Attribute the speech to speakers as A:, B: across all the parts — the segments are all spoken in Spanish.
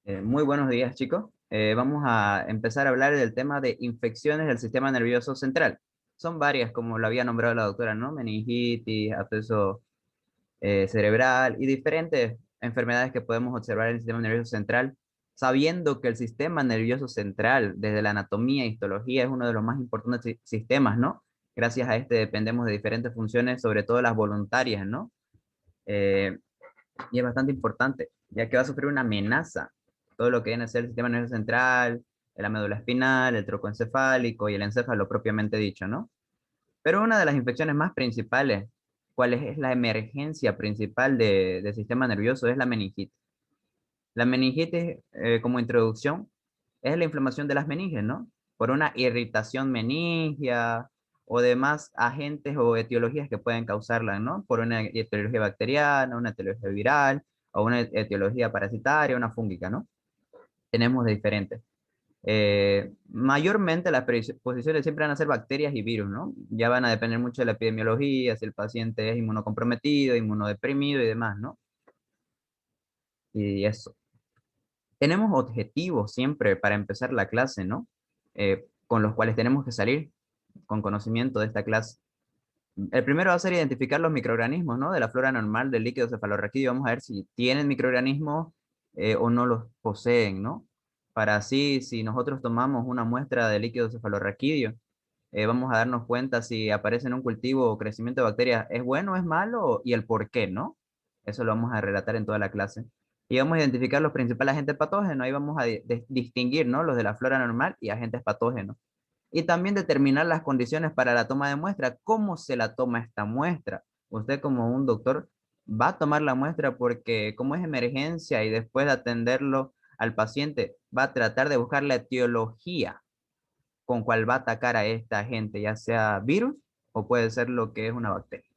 A: Muy buenos días, chicos. Vamos a empezar a hablar del tema de infecciones del sistema nervioso central. Son varias, como lo había nombrado la doctora, ¿no? Meningitis, absceso cerebral y diferentes enfermedades que podemos observar en el sistema nervioso central, sabiendo que el sistema nervioso central, desde la anatomía e histología, es uno de los más importantes sistemas, ¿no? Gracias a este dependemos de diferentes funciones, sobre todo las voluntarias, ¿no? Eh, y es bastante importante, ya que va a sufrir una amenaza. Todo lo que viene a ser el sistema nervioso central, la médula espinal, el trocoencefálico y el encéfalo propiamente dicho, ¿no? Pero una de las infecciones más principales, ¿cuál es la emergencia principal del sistema nervioso? Es la meningitis. La meningitis, como introducción, es la inflamación de las meninges, ¿no? Por una irritación meningia o demás agentes o etiologías que pueden causarla, ¿no? Por una etiología bacteriana, una etiología viral o una etiología parasitaria, una fúngica, ¿no? Tenemos de diferentes. Mayormente las predisposiciones siempre van a ser bacterias y virus, ¿no? Ya van a depender mucho de la epidemiología, si el paciente es inmunocomprometido, inmunodeprimido y demás, ¿no? Y eso. Tenemos objetivos siempre para empezar la clase, ¿no? Con los cuales tenemos que salir con conocimiento de esta clase. El primero va a ser identificar los microorganismos, ¿no? De la flora normal del líquido cefalorraquídeo. Vamos a ver si tienen microorganismos o no los poseen, ¿no? Para así, si nosotros tomamos una muestra de líquido cefalorraquídeo, vamos a darnos cuenta si aparece en un cultivo o crecimiento de bacterias, ¿es bueno o es malo? Y el por qué, ¿no? Eso lo vamos a relatar en toda la clase. Y vamos a identificar los principales agentes patógenos. Ahí vamos a distinguir, ¿no? Los de la flora normal y agentes patógenos. Y también determinar las condiciones para la toma de muestra. ¿Cómo se la toma esta muestra? Usted como un doctor va a tomar la muestra porque como es emergencia y después de atenderlo al paciente, va a tratar de buscar la etiología con cuál va a atacar a esta agente, ya sea virus o puede ser lo que es una bacteria.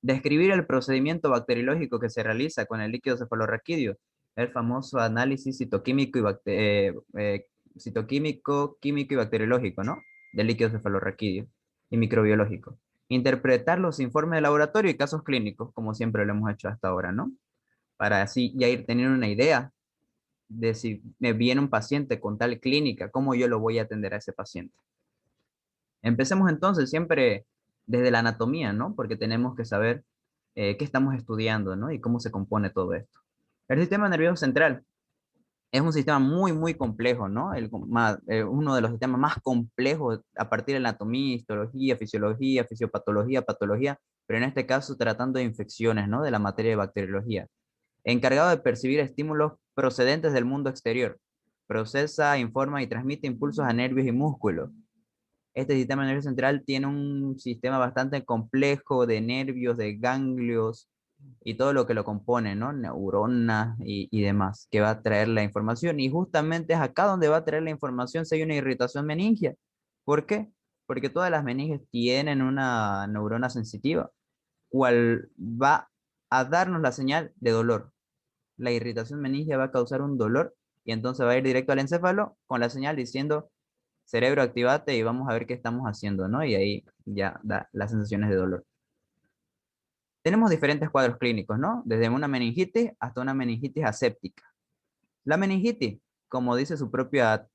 A: Describir el procedimiento bacteriológico que se realiza con el líquido cefalorraquídeo, el famoso análisis citoquímico citoquímico, químico y bacteriológico, ¿no? Del líquido cefalorraquídeo y microbiológico. Interpretar los informes de laboratorio y casos clínicos, como siempre lo hemos hecho hasta ahora, ¿no? Para así ya ir teniendo una idea de si me viene un paciente con tal clínica, cómo yo lo voy a atender a ese paciente. Empecemos entonces siempre desde la anatomía, ¿no? Porque tenemos que saber qué estamos estudiando, ¿no? Y cómo se compone todo esto. El sistema nervioso central es un sistema muy, muy complejo, ¿no? Uno de los sistemas más complejos a partir de la anatomía, histología, fisiología, fisiopatología, patología, pero en este caso tratando de infecciones, ¿no? De la materia de bacteriología. Encargado de percibir estímulos procedentes del mundo exterior. Procesa, informa y transmite impulsos a nervios y músculos. Este sistema nervioso central tiene un sistema bastante complejo de nervios, de ganglios y todo lo que lo compone, ¿no? Neuronas y demás, que va a traer la información. Y justamente es acá donde va a traer la información si hay una irritación meningia. ¿Por qué? Porque todas las meninges tienen una neurona sensitiva, cual va a darnos la señal de dolor. La irritación meningia va a causar un dolor y entonces va a ir directo al encéfalo con la señal diciendo cerebro, activate y vamos a ver qué estamos haciendo, ¿no? Y ahí ya da las sensaciones de dolor. Tenemos diferentes cuadros clínicos, ¿no? Desde una meningitis hasta una meningitis aséptica. La meningitis, como dice su propia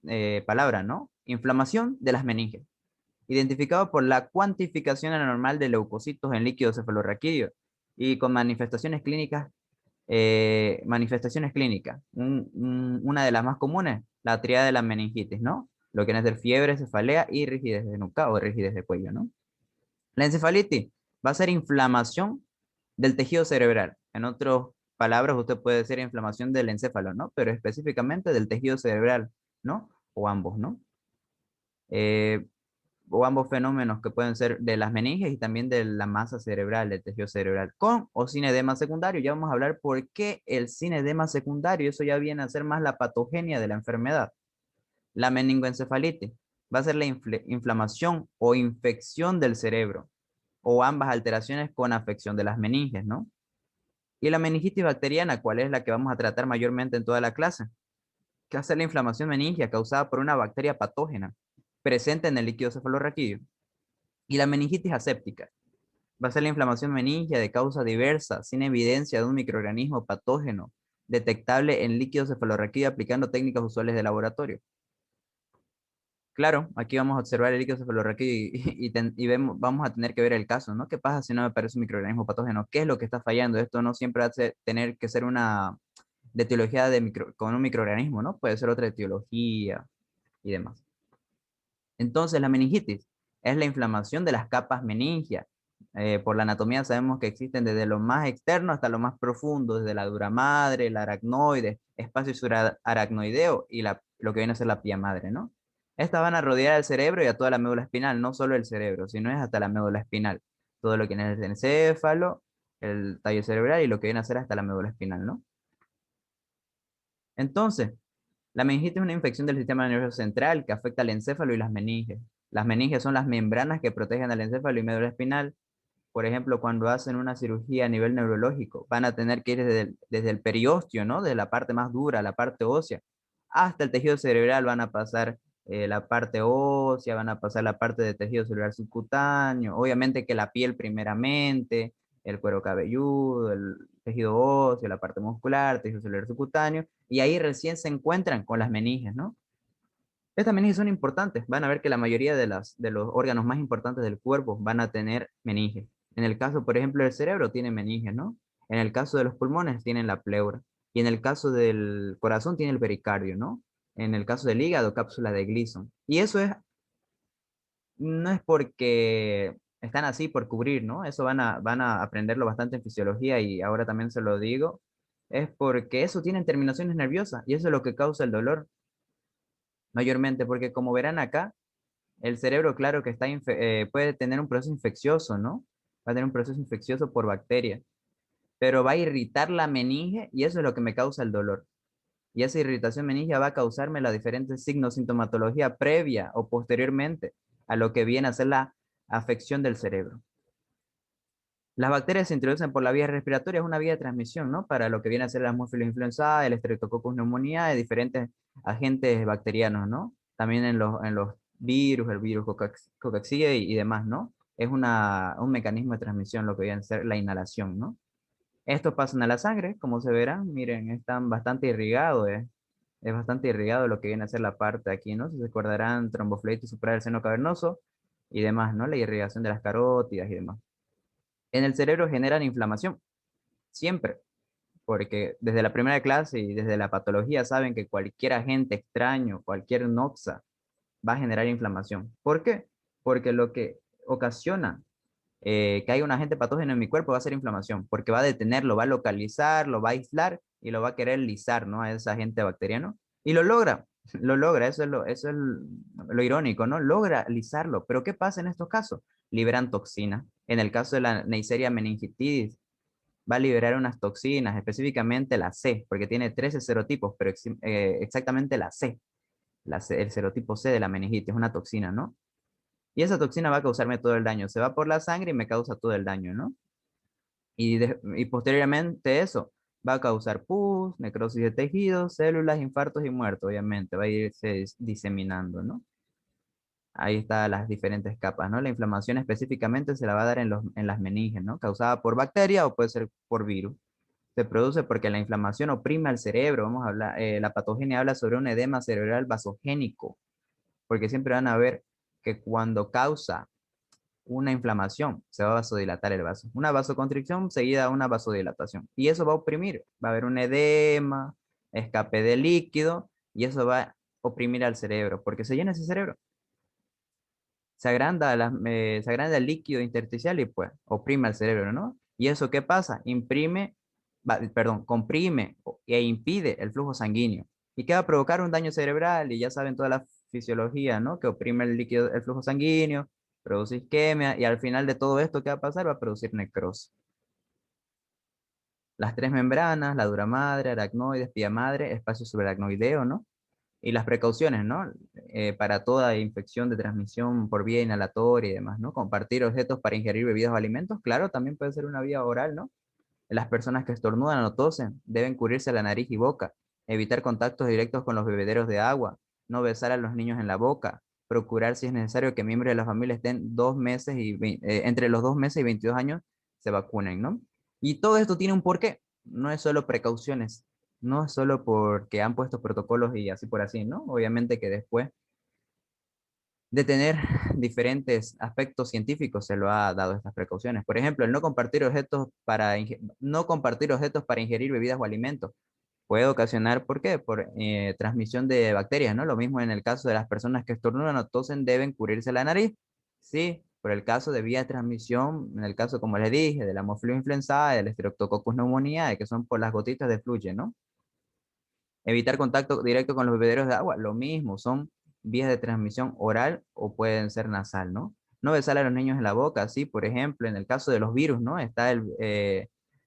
A: palabra, ¿no? Inflamación de las meninges, identificado por la cuantificación anormal de leucocitos en líquido cefalorraquídeo y con manifestaciones clínicas. Una de las más comunes, la triada de la meningitis, ¿no? Lo que es ser fiebre, cefalea y rigidez de nuca o rigidez de cuello, ¿no? La encefalitis va a ser inflamación del tejido cerebral. En otras palabras, usted puede decir inflamación del encéfalo, ¿no? Pero específicamente del tejido cerebral, ¿no? O ambos, ¿no? Eh, o ambos fenómenos que pueden ser de las meninges y también de la masa cerebral, del tejido cerebral, con o sin edema secundario. Ya vamos a hablar por qué el sin edema secundario, eso ya viene a ser más la patogenia de la enfermedad. La meningoencefalitis va a ser la inflamación o infección del cerebro, o ambas alteraciones con afección de las meninges, ¿no? Y la meningitis bacteriana, ¿cuál es la que vamos a tratar mayormente en toda la clase? Que va a ser la inflamación meningia causada por una bacteria patógena presente en el líquido cefalorraquídeo. Y la meningitis aséptica va a ser la inflamación meningia de causa diversa, sin evidencia de un microorganismo patógeno, detectable en líquido cefalorraquídeo aplicando técnicas usuales de laboratorio. Claro, aquí vamos a observar el líquido cefalorraquídeo y vamos a tener que ver el caso, ¿no? ¿Qué pasa si no me aparece un microorganismo patógeno? ¿Qué es lo que está fallando? Esto no siempre hace tener que ser una de etiología con un microorganismo, ¿no? Puede ser otra etiología y demás. Entonces, la meningitis es la inflamación de las capas meningias. Por la anatomía sabemos que existen desde lo más externo hasta lo más profundo, desde la dura madre, el aracnoide, espacio subaracnoideo y lo que viene a ser la pía madre, ¿no? Estas van a rodear el cerebro y a toda la médula espinal, no solo el cerebro, sino es hasta la médula espinal. Todo lo que viene es el encéfalo, el tallo cerebral y lo que viene a ser hasta la médula espinal, ¿no? Entonces, la meningitis es una infección del sistema nervioso central que afecta al encéfalo y las meninges. Las meninges son las membranas que protegen al encéfalo y médula espinal. Por ejemplo, cuando hacen una cirugía a nivel neurológico, van a tener que ir desde el periósteo, ¿no? De la parte más dura, la parte ósea, hasta el tejido cerebral van a pasar la parte ósea, van a pasar la parte de tejido cerebral subcutáneo, obviamente que la piel primeramente, el cuero cabelludo, el tejido óseo, la parte muscular, tejido cerebral subcutáneo, y ahí recién se encuentran con las meninges, ¿no? Estas meninges son importantes. Van a ver que la mayoría de los órganos más importantes del cuerpo van a tener meninges. En el caso, por ejemplo, del cerebro tiene meninges, ¿no? En el caso de los pulmones tienen la pleura. Y en el caso del corazón tiene el pericardio, ¿no? En el caso del hígado, cápsula de Gleason. Y eso no es porque están así por cubrir, ¿no? Eso van a aprenderlo bastante en fisiología y ahora también se lo digo. Es porque eso tiene terminaciones nerviosas y eso es lo que causa el dolor mayormente, porque como verán acá, el cerebro, claro que puede tener un proceso infeccioso, ¿no? Va a tener un proceso infeccioso por bacterias, pero va a irritar la meninge y eso es lo que me causa el dolor. Y esa irritación meningia va a causarme la diferentes signos, sintomatología previa o posteriormente a lo que viene a ser la afección del cerebro. Las bacterias se introducen por la vía respiratoria, es una vía de transmisión, ¿no? Para lo que viene a ser la Haemophilus influenzae, el Streptococcus pneumoniae, diferentes agentes bacterianos, ¿no? También en los virus, el virus Coxsackie y demás, ¿no? Es un mecanismo de transmisión, lo que viene a ser la inhalación, ¿no? Estos pasan a la sangre, como se verán, miren, están bastante irrigados, es bastante irrigado lo que viene a ser la parte aquí, ¿no? Si se acordarán, tromboflebitis superior del seno cavernoso y demás, ¿no? La irrigación de las carótidas y demás. En el cerebro generan inflamación, siempre, porque desde la primera clase y desde la patología saben que cualquier agente extraño, cualquier noxa, va a generar inflamación. ¿Por qué? Porque lo que ocasiona que haya un agente patógeno en mi cuerpo va a ser inflamación, porque va a detenerlo, va a localizar, lo va a aislar y lo va a querer lisar, ¿no? A ese agente bacteriano. Y lo logra, eso es lo irónico, ¿no? Logra lisarlo. Pero ¿qué pasa en estos casos? Liberan toxina. En el caso de la Neisseria meningitidis, va a liberar unas toxinas, específicamente la C, porque tiene 13 serotipos, pero exactamente la C, el serotipo C de la meningitis, es una toxina, ¿no? Y esa toxina va a causarme todo el daño. Se va por la sangre y me causa todo el daño, ¿no? Y posteriormente eso va a causar pus, necrosis de tejidos, células, infartos y muertos, obviamente. Va a irse diseminando, ¿no? Ahí están las diferentes capas, ¿no? La inflamación específicamente se la va a dar en las meninges, ¿no? Causada por bacteria o puede ser por virus. Se produce porque la inflamación oprime al cerebro. Vamos a hablar, la patogenia habla sobre un edema cerebral vasogénico, porque siempre van a ver que cuando causa una inflamación, se va a vasodilatar el vaso. Una vasoconstricción seguida a una vasodilatación. Y eso va a oprimir. Va a haber un edema, escape de líquido, y eso va a oprimir al cerebro, porque se llena ese cerebro. Se agranda el líquido intersticial y pues oprime al cerebro, ¿no? ¿Y eso qué pasa? Comprime e impide el flujo sanguíneo. ¿Y qué va a provocar? Un daño cerebral, y ya saben toda la fisiología, ¿no? Que oprime el líquido, el flujo sanguíneo, produce isquemia, y al final de todo esto, ¿qué va a pasar? Va a producir necrosis. Las tres membranas, la dura madre, aracnoides, pía madre, espacio subaracnoideo, ¿no? Y las precauciones, ¿no? Para toda infección de transmisión por vía inhalatoria y demás, ¿no? Compartir objetos para ingerir bebidas o alimentos, claro, también puede ser una vía oral, ¿no? Las personas que estornudan o tosen deben cubrirse la nariz y boca, evitar contactos directos con los bebederos de agua, no besar a los niños en la boca, procurar si es necesario que miembros de la familia estén 2 meses entre los 2 meses y 22 años se vacunen, ¿no? Y todo esto tiene un porqué, no es solo precauciones, No es solo porque han puesto protocolos y así por así, ¿no? Obviamente que después de tener diferentes aspectos científicos se lo ha dado estas precauciones. Por ejemplo, el no compartir objetos para ingerir bebidas o alimentos puede ocasionar, ¿por qué? Por transmisión de bacterias, ¿no? Lo mismo en el caso de las personas que estornudan o tosen deben cubrirse la nariz. Sí, por el caso de vía de transmisión, en el caso, como les dije, de la Haemophilus influenzae, del Streptococcus pneumoniae, que son por las gotitas de fluye, ¿no? Evitar contacto directo con los bebederos de agua, lo mismo, son vías de transmisión oral o pueden ser nasal, ¿no? No besar a los niños en la boca, sí, por ejemplo, en el caso de los virus, ¿no? Está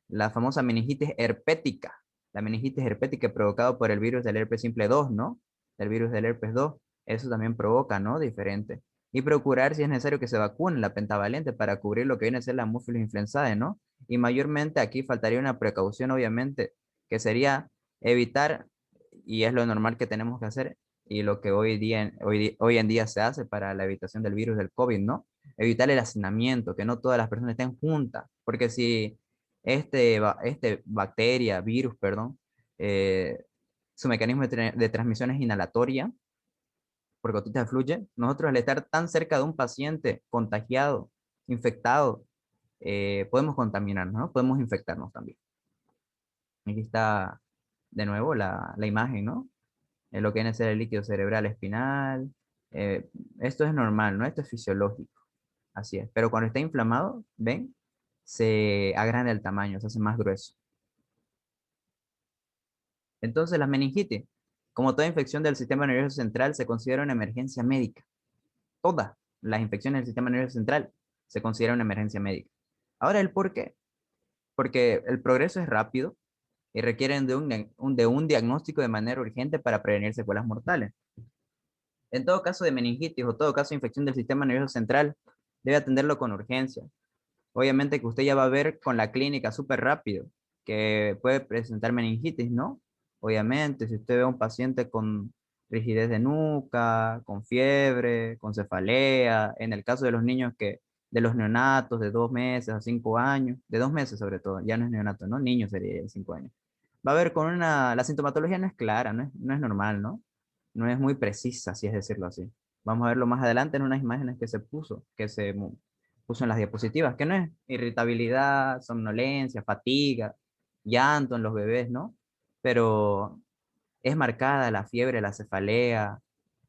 A: la famosa meningitis herpética, la meningitis herpética provocada por el virus del herpes simple 2, ¿no? El virus del herpes 2, eso también provoca, ¿no? Diferente. Y procurar, si es necesario, que se vacune la pentavalente para cubrir lo que viene a ser la Haemophilus influenzae, ¿no? Y mayormente aquí faltaría una precaución, obviamente, que sería evitar y es lo normal que tenemos que hacer y lo que hoy en día se hace para la evitación del virus del COVID, ¿no? Evitar el hacinamiento, que no todas las personas estén juntas, porque si este bacteria, virus, perdón, eh, su mecanismo de transmisión es inhalatoria por gotitas de fluye, nosotros al estar tan cerca de un paciente contagiado, infectado, podemos contaminarnos, ¿no? Podemos infectarnos también. Aquí está de nuevo la imagen, ¿no? Lo que viene a ser el líquido cerebral espinal. eh, Esto es normal, ¿no? Esto es fisiológico, así es. Pero cuando está inflamado, ¿ven? Se agranda el tamaño, se hace más grueso. Entonces, la meningitis, como toda infección del sistema nervioso central, se considera una emergencia médica. Todas las infecciones del sistema nervioso central se consideran una emergencia médica. Ahora, ¿el por qué? Porque el progreso es rápido y requieren de un diagnóstico de manera urgente para prevenir secuelas mortales. En todo caso de meningitis o todo caso de infección del sistema nervioso central, debe atenderlo con urgencia. Obviamente que usted ya va a ver con la clínica súper rápido que puede presentar meningitis, ¿no? Obviamente, si usted ve a un paciente con rigidez de nuca, con fiebre, con cefalea, en el caso de los niños de los neonatos de 2 meses a 5 años, de 2 meses sobre todo, ya no es neonato, ¿no? Niño sería de 5 años. Va a ver la sintomatología no es clara, no es normal, ¿no? No es muy precisa, si es decirlo así. Vamos a verlo más adelante en unas imágenes que se puso en las diapositivas, que no es irritabilidad, somnolencia, fatiga, llanto en los bebés, ¿no? Pero es marcada la fiebre, la cefalea,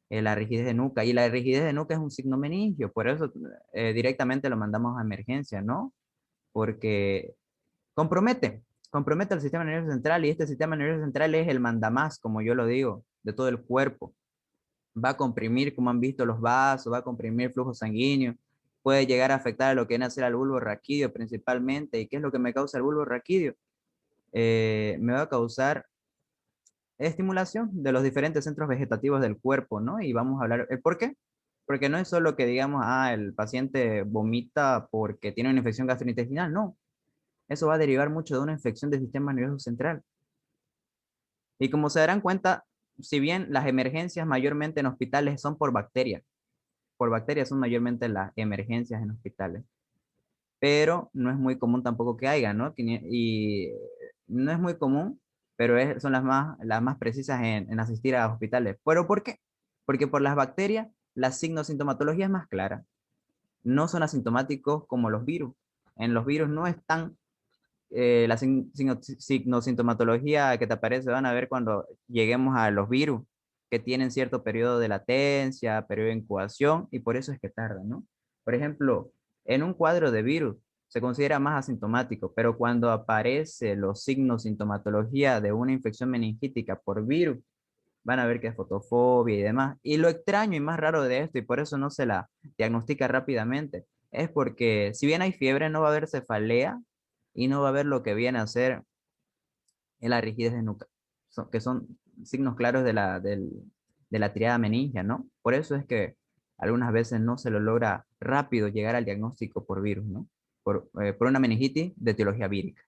A: la rigidez de nuca, y la rigidez de nuca es un signo meningio, por eso directamente lo mandamos a emergencia, ¿no? Porque compromete, compromete al sistema nervioso central y este sistema nervioso central es el mandamás, como yo lo digo, de todo el cuerpo. Va a comprimir, como han visto, los vasos, va a comprimir el flujo sanguíneo, puede llegar a afectar a lo que viene a ser al bulbo raquídeo principalmente. ¿Y qué es lo que me causa el bulbo raquídeo? Me va a causar estimulación de los diferentes centros vegetativos del cuerpo, ¿no? Y vamos a hablar, ¿por qué? Porque no es solo que digamos, el paciente vomita porque tiene una infección gastrointestinal, no. Eso va a derivar mucho de una infección del sistema nervioso central. Y como se darán cuenta, si bien las emergencias mayormente en hospitales son por bacterias son mayormente las emergencias en hospitales, pero no es muy común tampoco que haya, ¿no? Y no es muy común, pero son las más precisas en asistir a hospitales. ¿Pero por qué? Porque por las bacterias la signosintomatología es más clara. No son asintomáticos como los virus. En los virus no están la signosintomatología que te aparece, van a ver cuando lleguemos a los virus, que tienen cierto periodo de latencia, periodo de incubación, y por eso es que tardan, ¿no? Por ejemplo, en un cuadro de virus se considera más asintomático, pero cuando aparece los signos sintomatología de una infección meningítica por virus, van a ver que es fotofobia y demás. Y lo extraño y más raro de esto, y por eso no se la diagnostica rápidamente, es porque si bien hay fiebre, no va a haber cefalea y no va a haber lo que viene a ser la rigidez de nuca, que son signos claros de la triada meningia, ¿no? Por eso es que algunas veces no se lo logra rápido llegar al diagnóstico por virus, ¿no? Por una meningitis de etiología vírica.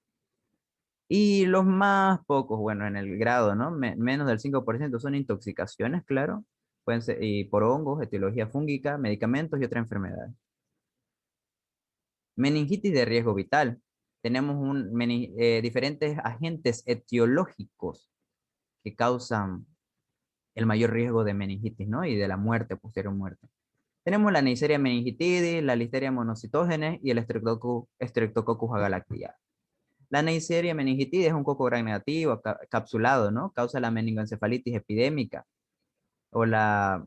A: Y los más pocos, bueno, en el grado, ¿no? Menos del 5% son intoxicaciones, claro. Pueden ser y por hongos, etiología fúngica, medicamentos y otras enfermedades. Meningitis de riesgo vital. Tenemos diferentes agentes etiológicos que causan el mayor riesgo de meningitis, ¿no? Y de la muerte, posterior muerte. Tenemos la Neisseria meningitidis, la Listeria monocytogenes y el Streptococcus agalactiae. La Neisseria meningitidis es un coco gran negativo, capsulado, ¿no? Causa la meningoencefalitis epidémica o la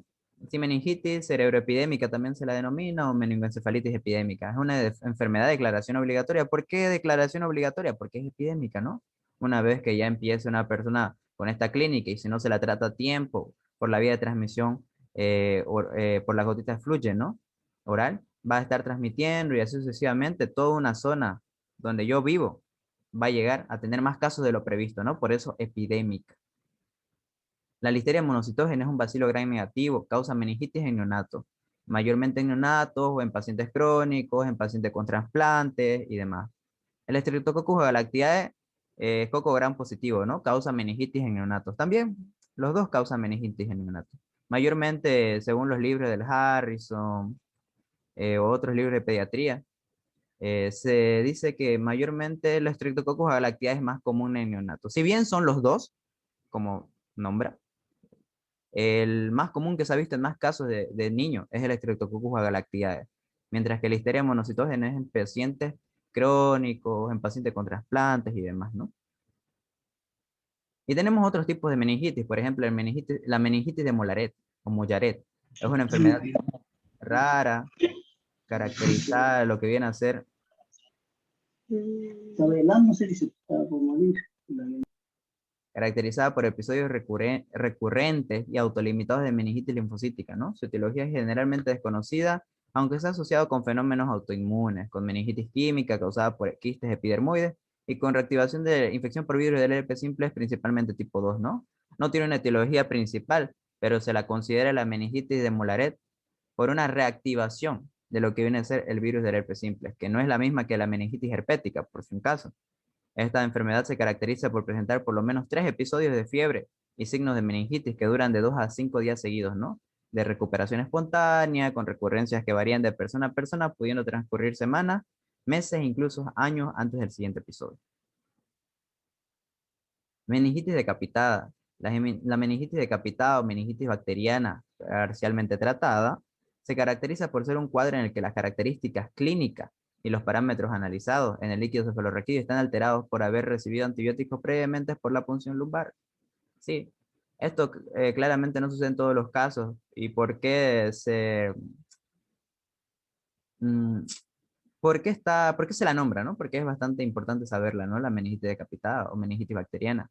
A: meningitis cerebroepidémica también se la denomina, o meningoencefalitis epidémica. Es una enfermedad de declaración obligatoria. ¿Por qué declaración obligatoria? Porque es epidémica, ¿no? Una vez que ya empiece una persona con esta clínica y si no se la trata a tiempo por la vía de transmisión, por las gotitas fluyen, ¿no? Oral, va a estar transmitiendo y así sucesivamente toda una zona donde yo vivo va a llegar a tener más casos de lo previsto, ¿no? Por eso epidémica. La Listeria monocytogenes es un bacilo gram negativo, causa meningitis en neonatos, mayormente en neonatos o en pacientes crónicos, en pacientes con trasplantes y demás. El Streptococcus galactiae es coco gram positivo, ¿no? Causa meningitis en neonatos. También los dos causan meningitis en neonatos. Mayormente, según los libros del Harrison o otros libros de pediatría, se dice que mayormente el Streptococcus galactiae es más común en neonatos. Si bien son los dos, como nombra, el más común que se ha visto en más casos de niños es el Streptococcus agalactiae, mientras que la Listeria monocytogenes es en pacientes crónicos, en pacientes con trasplantes y demás, ¿no? Y tenemos otros tipos de meningitis, por ejemplo, la meningitis de Molaret o Mollaret. Es una enfermedad rara, caracterizada, lo que viene a ser caracterizada por episodios recurrentes y autolimitados de meningitis linfocítica, ¿no? Su etiología es generalmente desconocida, aunque está asociado con fenómenos autoinmunes, con meningitis química causada por quistes epidermoides y con reactivación de infección por virus del herpes simple, principalmente tipo 2, ¿no? No tiene una etiología principal, pero se la considera la meningitis de Molaret por una reactivación de lo que viene a ser el virus del herpes simple, que no es la misma que la meningitis herpética, por si un caso. Esta enfermedad se caracteriza por presentar por lo menos 3 episodios de fiebre y signos de meningitis que duran de 2 a 5 días seguidos, ¿no? De recuperación espontánea, con recurrencias que varían de persona a persona, pudiendo transcurrir semanas, meses e incluso años antes del siguiente episodio. Meningitis decapitada. La meningitis decapitada o meningitis bacteriana parcialmente tratada se caracteriza por ser un cuadro en el que las características clínicas y los parámetros analizados en el líquido cefalorraquídeo están alterados por haber recibido antibióticos previamente por la punción lumbar. Sí, esto claramente no sucede en todos los casos. ¿Y mm, por qué se la nombra, no? Porque es bastante importante saberla, ¿no? La meningitis decapitada o meningitis bacteriana.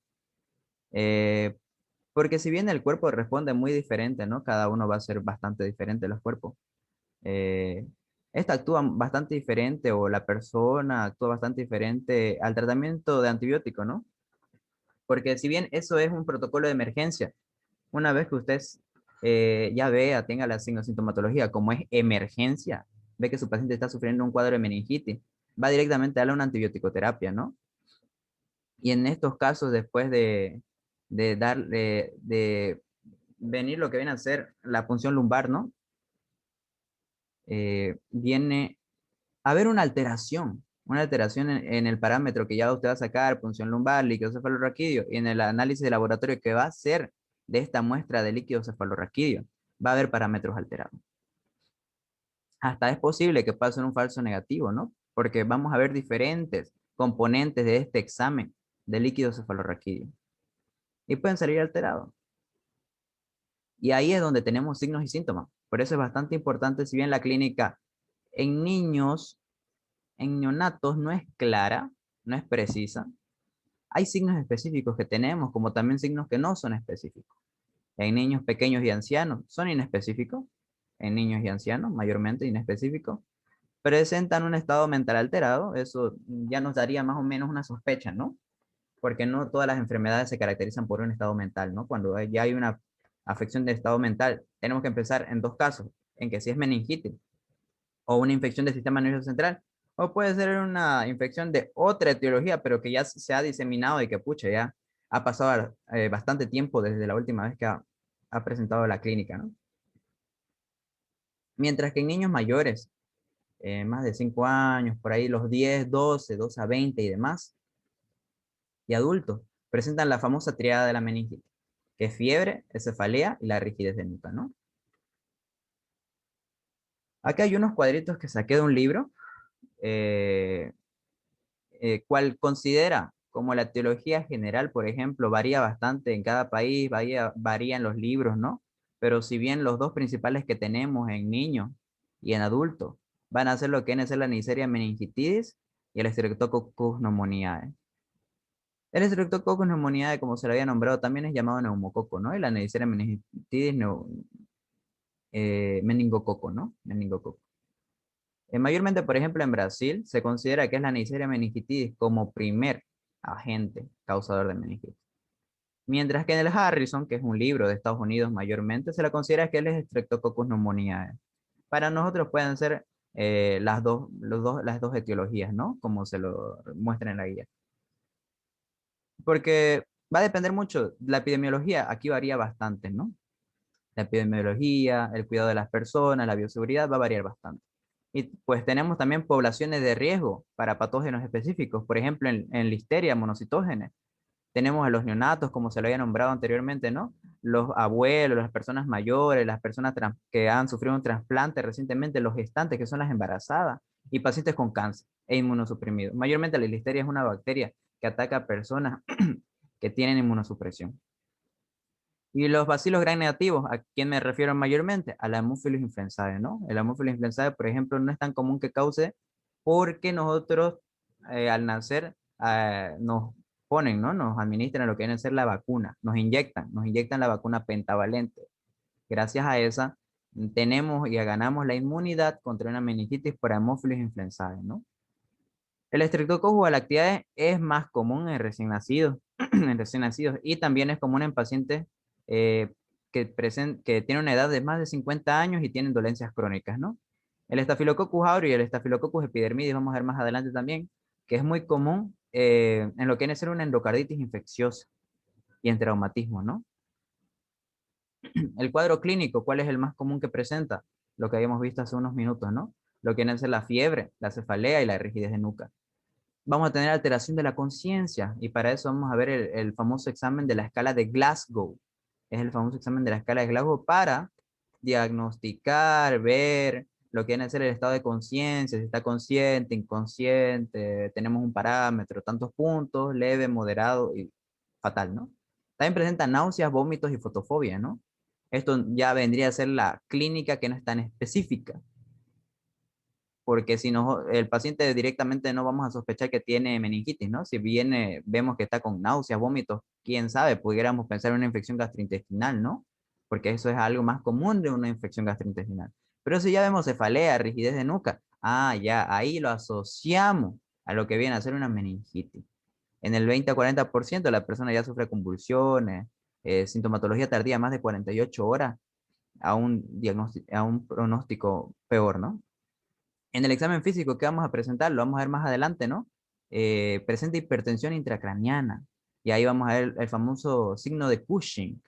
A: Eh, Porque si bien el cuerpo responde muy diferente, ¿no? Cada uno va a ser bastante diferente los cuerpos. Eh, Esta actúa bastante diferente o la persona actúa bastante diferente al tratamiento de antibiótico, ¿no? Porque si bien eso es un protocolo de emergencia, una vez que usted ya vea, tenga la sintomatología como es emergencia, ve que su paciente está sufriendo un cuadro de meningitis, va directamente a darle una antibiótico-terapia, ¿no? Y en estos casos, después de venir lo que viene a ser la punción lumbar, ¿no? Viene a haber una alteración en el parámetro que ya usted va a sacar, punción lumbar, líquido cefalorraquídeo, y en el análisis de laboratorio que va a hacer de esta muestra de líquido cefalorraquídeo, va a haber parámetros alterados. Hasta es posible que pase un falso negativo, ¿no? Porque vamos a ver diferentes componentes de este examen de líquido cefalorraquídeo y pueden salir alterados. Y ahí es donde tenemos signos y síntomas. Por eso es bastante importante, si bien la clínica en niños, en neonatos no es clara, no es precisa, hay signos específicos que tenemos, como también signos que no son específicos. En niños pequeños y ancianos son inespecíficos, en niños y ancianos mayormente inespecíficos. Presentan un estado mental alterado, eso ya nos daría más o menos una sospecha, ¿no? Porque no todas las enfermedades se caracterizan por un estado mental, ¿no? Cuando ya hay una afección del estado mental, tenemos que empezar en dos casos, en que si es meningitis o una infección del sistema nervioso central, o puede ser una infección de otra etiología, pero que ya se ha diseminado y que, pucha, ya ha pasado bastante tiempo desde la última vez que ha presentado la clínica, ¿no? Mientras que en niños mayores, más de 5 años, por ahí los 10, 12 a 20 y demás, y adultos, presentan la famosa triada de la meningitis. que es fiebre, cefalea y la rigidez de nuca, ¿no? Acá hay unos cuadritos que saqué de un libro, eh, cual considera como la teología general, por ejemplo, varía bastante en cada país, varía en los libros, ¿no? Pero si bien los dos principales que tenemos en niños y en adultos van a ser lo que viene a ser la Neisseria meningitidis y el Streptococcus pneumoniae. El Streptococcus pneumoniae, como se le había nombrado, también es llamado neumococo, ¿no? Y la Neisseria meningitidis, meningococo, ¿no? Meningococo. Mayormente, por ejemplo, en Brasil se considera que es la Neisseria meningitidis como primer agente causador de meningitis. Mientras que en el Harrison, que es un libro de Estados Unidos mayormente, se le considera que él es Streptococcus pneumoniae. Para nosotros pueden ser las dos etiologías, ¿no? Como se lo muestra en la guía. Porque va a depender mucho, la epidemiología aquí varía bastante, ¿no? La epidemiología, el cuidado de las personas, la bioseguridad va a variar bastante. Y pues tenemos también poblaciones de riesgo para patógenos específicos, por ejemplo, en Listeria monocitógenes. Tenemos a los neonatos, como se lo había nombrado anteriormente, ¿no? Los abuelos, las personas mayores, las personas que han sufrido un trasplante recientemente, los gestantes, que son las embarazadas, y pacientes con cáncer e inmunosuprimidos. Mayormente la listeria es una bacteria que ataca a personas que tienen inmunosupresión. Y los bacilos gram negativos, ¿a quién me refiero mayormente? A la Haemophilus influenzae, ¿no? El Haemophilus influenzae, por ejemplo, no es tan común que cause porque nosotros al nacer nos ponen, ¿no? Nos administran lo que viene a ser la vacuna, nos inyectan la vacuna pentavalente. Gracias a esa tenemos y ganamos la inmunidad contra una meningitis por Haemophilus influenzae, ¿no? El Streptococcus galactiae es más común en recién nacidos, en recién nacidos y también es común en pacientes eh, que tienen una edad de más de 50 años y tienen dolencias crónicas, ¿no? El Staphylococcus aureus y el Staphylococcus epidermidis, vamos a ver más adelante también, que es muy común en lo que viene a ser una endocarditis infecciosa y en traumatismo, ¿no? El cuadro clínico, ¿cuál es el más común que presenta? Lo que habíamos visto hace unos minutos, ¿no? Lo que viene a ser la fiebre, la cefalea y la rigidez de nuca. Vamos a tener alteración de la conciencia y para eso vamos a ver el famoso examen de la escala de Glasgow. Es el famoso examen de la escala de Glasgow para diagnosticar, ver lo que viene a ser el estado de conciencia, si está consciente, inconsciente, tenemos un parámetro, tantos puntos, leve, moderado y fatal, ¿no? También presenta náuseas, vómitos y fotofobia, ¿no? Esto ya vendría a ser la clínica que no es tan específica porque si no, el paciente directamente no vamos a sospechar que tiene meningitis, ¿no? Si viene, vemos que está con náuseas, vómitos, quién sabe, pudiéramos pensar en una infección gastrointestinal, ¿no? Porque eso es algo más común de una infección gastrointestinal. Pero si ya vemos cefalea, rigidez de nuca, ya, ahí lo asociamos a lo que viene a ser una meningitis. En el 20 a 40% la persona ya sufre convulsiones, sintomatología tardía más de 48 horas a un pronóstico peor, ¿no? En el examen físico que vamos a presentar, lo vamos a ver más adelante, ¿no? Presenta hipertensión intracraniana. Y ahí vamos a ver el famoso signo de Cushing.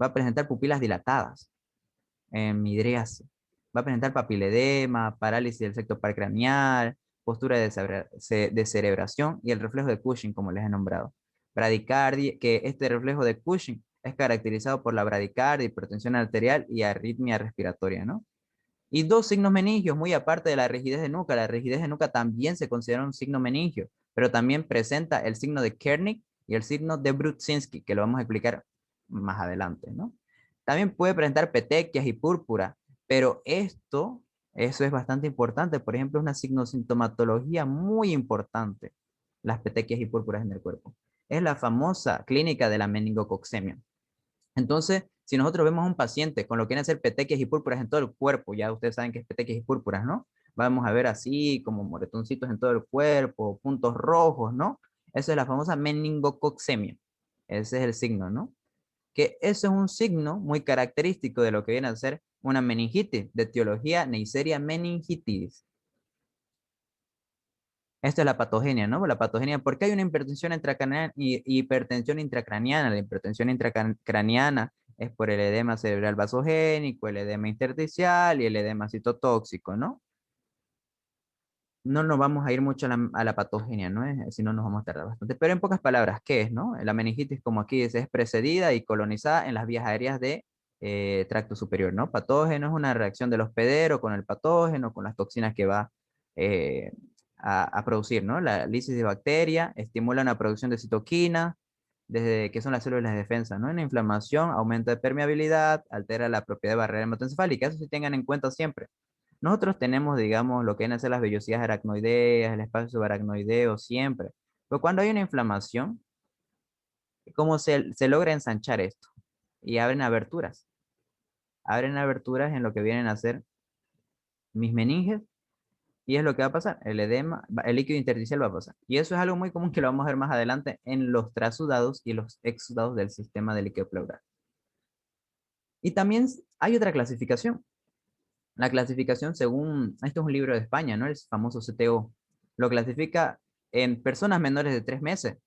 A: Va a presentar pupilas dilatadas, midriasis. Va a presentar papiledema, parálisis del sector paracranial, postura de descerebración y el reflejo de Cushing, como les he nombrado. Bradicardia, que este reflejo de Cushing es caracterizado por la bradicardia, hipertensión arterial y arritmia respiratoria, ¿no? Y dos signos meningios, muy aparte de la rigidez de nuca. La rigidez de nuca también se considera un signo meningio, pero también presenta el signo de Kernig y el signo de Brudzinski, que lo vamos a explicar más adelante, ¿no? También puede presentar petequias y púrpura, pero eso es bastante importante. Por ejemplo, es una signosintomatología muy importante, las petequias y púrpuras en el cuerpo. Es la famosa clínica de la meningococcemia. Entonces, si nosotros vemos a un paciente con lo que viene a ser petequias y púrpuras en todo el cuerpo, ya ustedes saben que es petequias y púrpuras, ¿no? Vamos a ver así como moretoncitos en todo el cuerpo, puntos rojos, ¿no? Eso es la famosa meningococcemia. Ese es el signo, ¿no? Que eso es un signo muy característico de lo que viene a ser una meningitis, de etiología Neisseria meningitidis. Esta es la patogenia, ¿no? La patogenia, ¿por qué hay una hipertensión intracraneana y hipertensión intracraniana? La hipertensión intracraniana es por el edema cerebral vasogénico, el edema intersticial y el edema citotóxico, ¿no? no nos vamos a ir mucho a la patogenia, ¿no? Si no, nos vamos a tardar bastante. Pero en pocas palabras, ¿qué es, no? La meningitis, como aquí dice, es precedida y colonizada en las vías aéreas de tracto superior, ¿no? Patógeno es una reacción del hospedero con el patógeno, con las toxinas que va eh, a producir, ¿no? La lisis de bacteria estimula una producción de citoquina, desde que son las células de defensa, ¿no? Una inflamación, aumento de permeabilidad, altera la propiedad de barrera hematoencefálica. Eso sí tengan en cuenta siempre. Nosotros tenemos, digamos, lo que vienen a ser las vellosidades aracnoideas, el espacio subaracnoideo siempre. Pero cuando hay una inflamación, ¿cómo se logra ensanchar esto? Y abren aberturas. Abren aberturas en lo que vienen a ser mis meninges y es lo que va a pasar. El edema, el líquido intersticial va a pasar. Y eso es algo muy común que lo vamos a ver más adelante en los trasudados y los exudados del sistema de líquido pleural. Y también hay otra clasificación. La clasificación según, esto es un libro de España, ¿no? El famoso CTO. Lo clasifica en personas menores de 3 meses.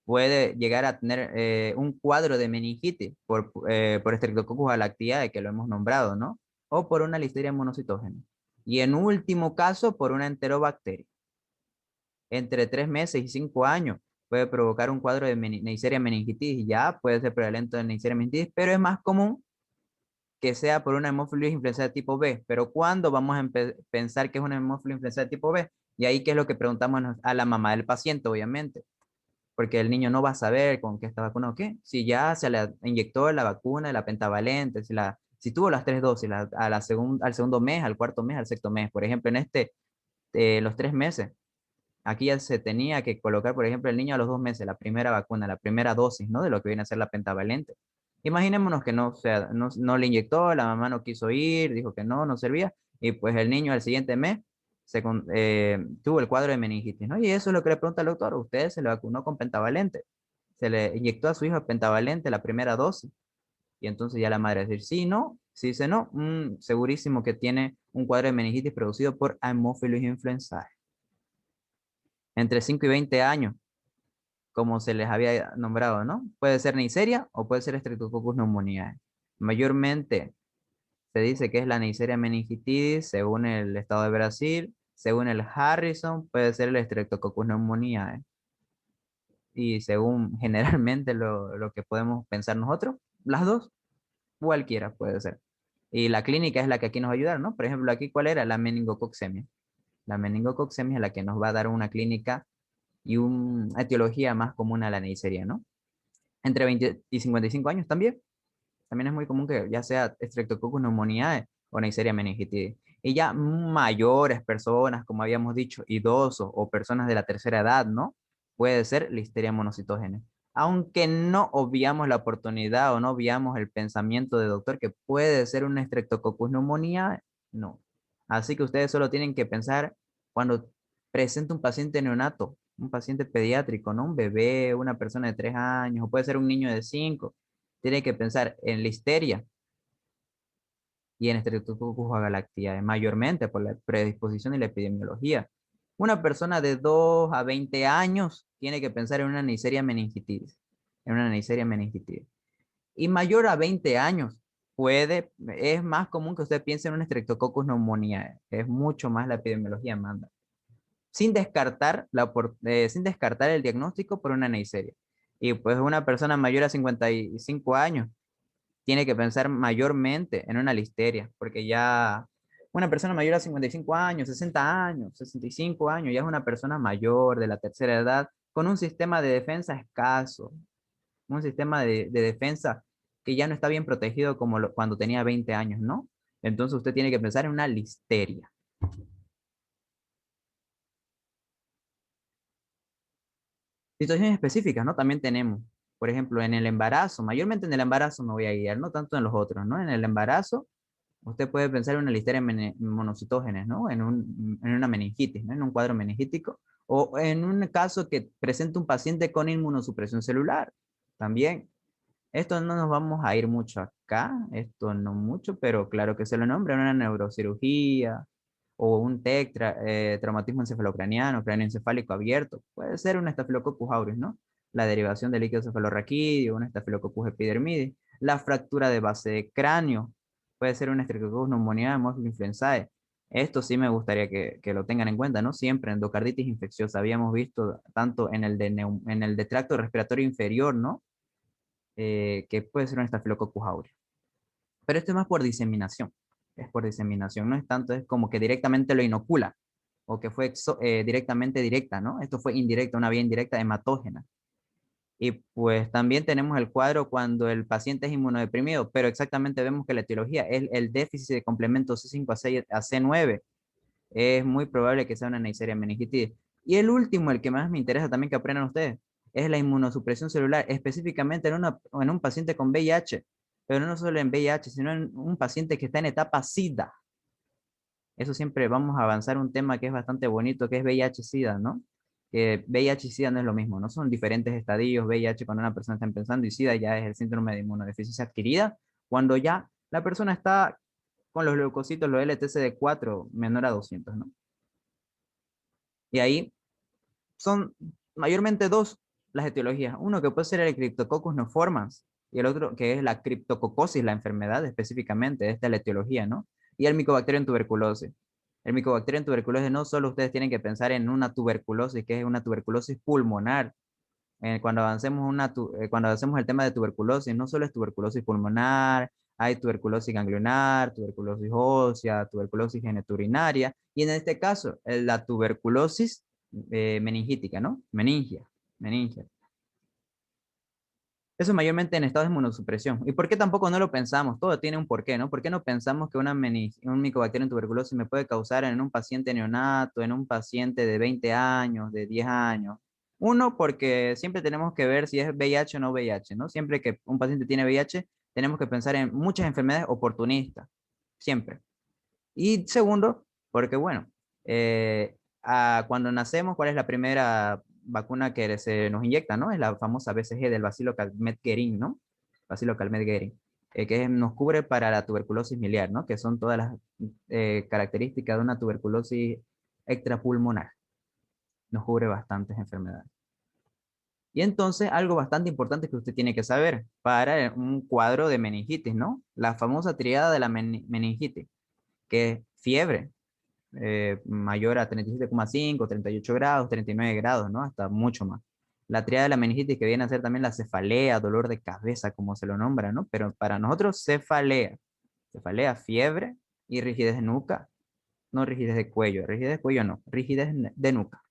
A: Puede llegar a tener un cuadro de meningitis por Streptococcus galactiae, que lo hemos nombrado, ¿no? O por una listeria monocitógena. Y en último caso, por una enterobacteria. Entre 3 meses y 5 años puede provocar un cuadro de Neisseria meningitis. Ya puede ser prevalente de Neisseria meningitis, pero es más común que sea por una hemófilis influenza de tipo B. Pero ¿cuándo vamos a pensar que es una hemófilis influenza de tipo B? Y ahí, ¿qué es lo que preguntamos a la mamá del paciente, obviamente? Porque el niño no va a saber con qué está vacunado o qué. Si ya se le inyectó la vacuna de la pentavalente, si tuvo las 3 dosis al segundo mes, al cuarto mes, al sexto mes. Por ejemplo, en los 3 meses, aquí ya se tenía que colocar, por ejemplo, el niño a los 2 meses, la primera vacuna, la primera dosis, ¿no? De lo que viene a ser la pentavalente. Imaginémonos que no, o sea, no le inyectó, la mamá no quiso ir, dijo que no servía, y pues el niño al siguiente mes tuvo el cuadro de meningitis, ¿no? Y eso es lo que le pregunta el doctor, ¿usted se le vacunó con pentavalente? Se le inyectó a su hijo pentavalente la primera dosis, y entonces ya la madre va a decir, sí, no, si dice no, segurísimo que tiene un cuadro de meningitis producido por Haemophilus influenzae. Entre 5 y 20 años, como se les había nombrado, ¿no? Puede ser Neisseria o puede ser Streptococcus pneumoniae. Mayormente se dice que es la Neisseria meningitidis, según el estado de Brasil, según el Harrison, puede ser el Streptococcus pneumoniae. Y según generalmente lo que podemos pensar nosotros, las dos, cualquiera puede ser. Y la clínica es la que aquí nos va a ayudar, ¿no? Por ejemplo, aquí, ¿cuál era? La meningococcemia. La meningococcemia es la que nos va a dar una clínica y una etiología más común a la Neisseria, ¿no? Entre 20 y 55 años también. También es muy común que ya sea Streptococcus pneumoniae o Neisseria meningitidis. Y ya mayores personas, como habíamos dicho, idosos o personas de la tercera edad, ¿no? Puede ser Listeria monocitógena. Aunque no obviamos la oportunidad o no obviamos el pensamiento de doctor que puede ser un Streptococcus pneumoniae, no. Así que ustedes solo tienen que pensar cuando presenta un paciente neonato, un paciente pediátrico, ¿no? Un bebé, una persona de 3 años, o puede ser un niño de 5, tiene que pensar en listeria y en Streptococcus galactiae, mayormente por la predisposición y la epidemiología. Una persona de 2 a 20 años tiene que pensar en una Neisseria meningitidis, en una Neisseria meningitidis. Y mayor a 20 años es más común que usted piense en un Streptococcus pneumoniae, es mucho más la epidemiología manda. Sin descartar el diagnóstico por una Neisseria. Y pues una persona mayor a 55 años tiene que pensar mayormente en una listeria, porque ya una persona mayor a 55 años, 60 años, 65 años, ya es una persona mayor de la tercera edad con un sistema de defensa escaso, un sistema de defensa que ya no está bien protegido como cuando tenía 20 años, ¿no? Entonces usted tiene que pensar en una listeria. Situaciones específicas, ¿no? También tenemos, por ejemplo, en el embarazo, mayormente en el embarazo me voy a guiar, no tanto en los otros, ¿no? En el embarazo, usted puede pensar en una listeria monocitógenes, ¿no? En una meningitis, ¿no? En un cuadro meningítico. O en un caso que presente un paciente con inmunosupresión celular. También. Esto no nos vamos a ir mucho acá, esto no mucho, pero claro que se lo nombra una neurocirugía o un TEC, traumatismo encefalocraniano, cráneo encefálico abierto. Puede ser un Staphylococcus aureus, ¿no? La derivación del líquido cefalorraquídeo, un Staphylococcus epidermidis. La fractura de base de cráneo puede ser un Streptococcus pneumoniae, Haemophilus influenzae. Esto sí me gustaría que lo tengan en cuenta, ¿no? Siempre endocarditis infecciosa, habíamos visto tanto en el en el de tracto respiratorio inferior, ¿no? Que puede ser un Staphylococcus aureus. Pero esto es más por diseminación, es por diseminación, no es tanto, es como que directamente lo inocula, o que fue directamente directa, ¿no? Esto fue indirecta, una vía indirecta hematógena. Y pues también tenemos el cuadro cuando el paciente es inmunodeprimido, pero exactamente vemos que la etiología es el déficit de complemento C5 a, 6, a C9. Es muy probable que sea una Neisseria meningitis. Y el último, el que más me interesa también que aprendan ustedes, es la inmunosupresión celular, específicamente en un paciente con VIH, pero no solo en VIH, sino en un paciente que está en etapa SIDA. Eso siempre vamos a avanzar un tema que es bastante bonito, que es VIH-Sida, ¿no? Que VIH y SIDA no es lo mismo, ¿no? Son diferentes estadios. VIH cuando una persona está empezando y SIDA ya es el síndrome de inmunodeficiencia adquirida, cuando ya la persona está con los leucocitos, los LTCD4 menor a 200, ¿no? Y ahí son mayormente dos las etiologías. Uno que puede ser el Cryptococcus neoformans y el otro que es la criptococosis, la enfermedad específicamente, esta es la etiología, ¿no? Y el Mycobacterium tuberculosis. El Mycobacterium tuberculosis no solo ustedes tienen que pensar en una tuberculosis, que es una tuberculosis pulmonar. Cuando hacemos el tema de tuberculosis, no solo es tuberculosis pulmonar, hay tuberculosis ganglionar, tuberculosis ósea, tuberculosis geneturinaria, y en este caso, la tuberculosis meningítica, ¿no? Meningia. Eso mayormente en estado de inmunosupresión. ¿Y por qué tampoco no lo pensamos? Todo tiene un porqué, ¿no? ¿Por qué no pensamos que un micobacterio en tuberculosis me puede causar en un paciente neonato, en un paciente de 20 años, de 10 años? Uno, porque siempre tenemos que ver si es VIH o no VIH, ¿no? Siempre que un paciente tiene VIH, tenemos que pensar en muchas enfermedades oportunistas, siempre. Y segundo, porque bueno, cuando nacemos, ¿cuál es la primera vacuna que se nos inyecta, no? Es la famosa BCG del Bacilo Calmette-Guerin, ¿no? Bacilo Calmette-Guerin, que nos cubre para la tuberculosis miliar, ¿no? Que son todas las características de una tuberculosis extrapulmonar. Nos cubre bastantes enfermedades. Y entonces, algo bastante importante que usted tiene que saber para un cuadro de meningitis, ¿no? La famosa triada de la meningitis, que es fiebre, mayor a 37,5, 38 grados, 39 grados, ¿no? Hasta mucho más. La triada de la meningitis que viene a ser también la cefalea, dolor de cabeza, como se lo nombra, ¿no? Pero para nosotros cefalea, fiebre y rigidez de nuca, no rigidez de cuello no, rigidez de nuca.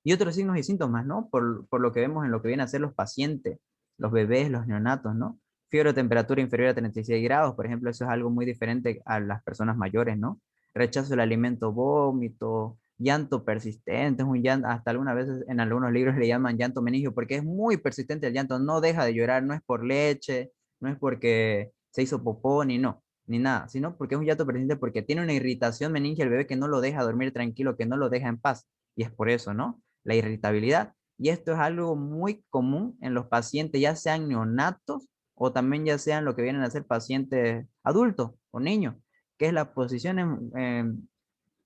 A: Y otros signos y síntomas, ¿no? Por lo que vemos en lo que vienen a ser los pacientes, los bebés, los neonatos, ¿no? Fiebre o temperatura inferior a 36 grados, por ejemplo, eso es algo muy diferente a las personas mayores, ¿no? Rechazo del alimento, vómito, llanto persistente, es un llanto, hasta algunas veces en algunos libros le llaman llanto meningio, porque es muy persistente el llanto, no deja de llorar, no es por leche, no es porque se hizo popó, ni no, ni nada, sino porque es un llanto persistente porque tiene una irritación meningia el bebé que no lo deja dormir tranquilo, que no lo deja en paz, y es por eso, ¿no? La irritabilidad. Y esto es algo muy común en los pacientes, ya sean neonatos o también ya sean lo que vienen a ser pacientes adultos o niños, que es la posición en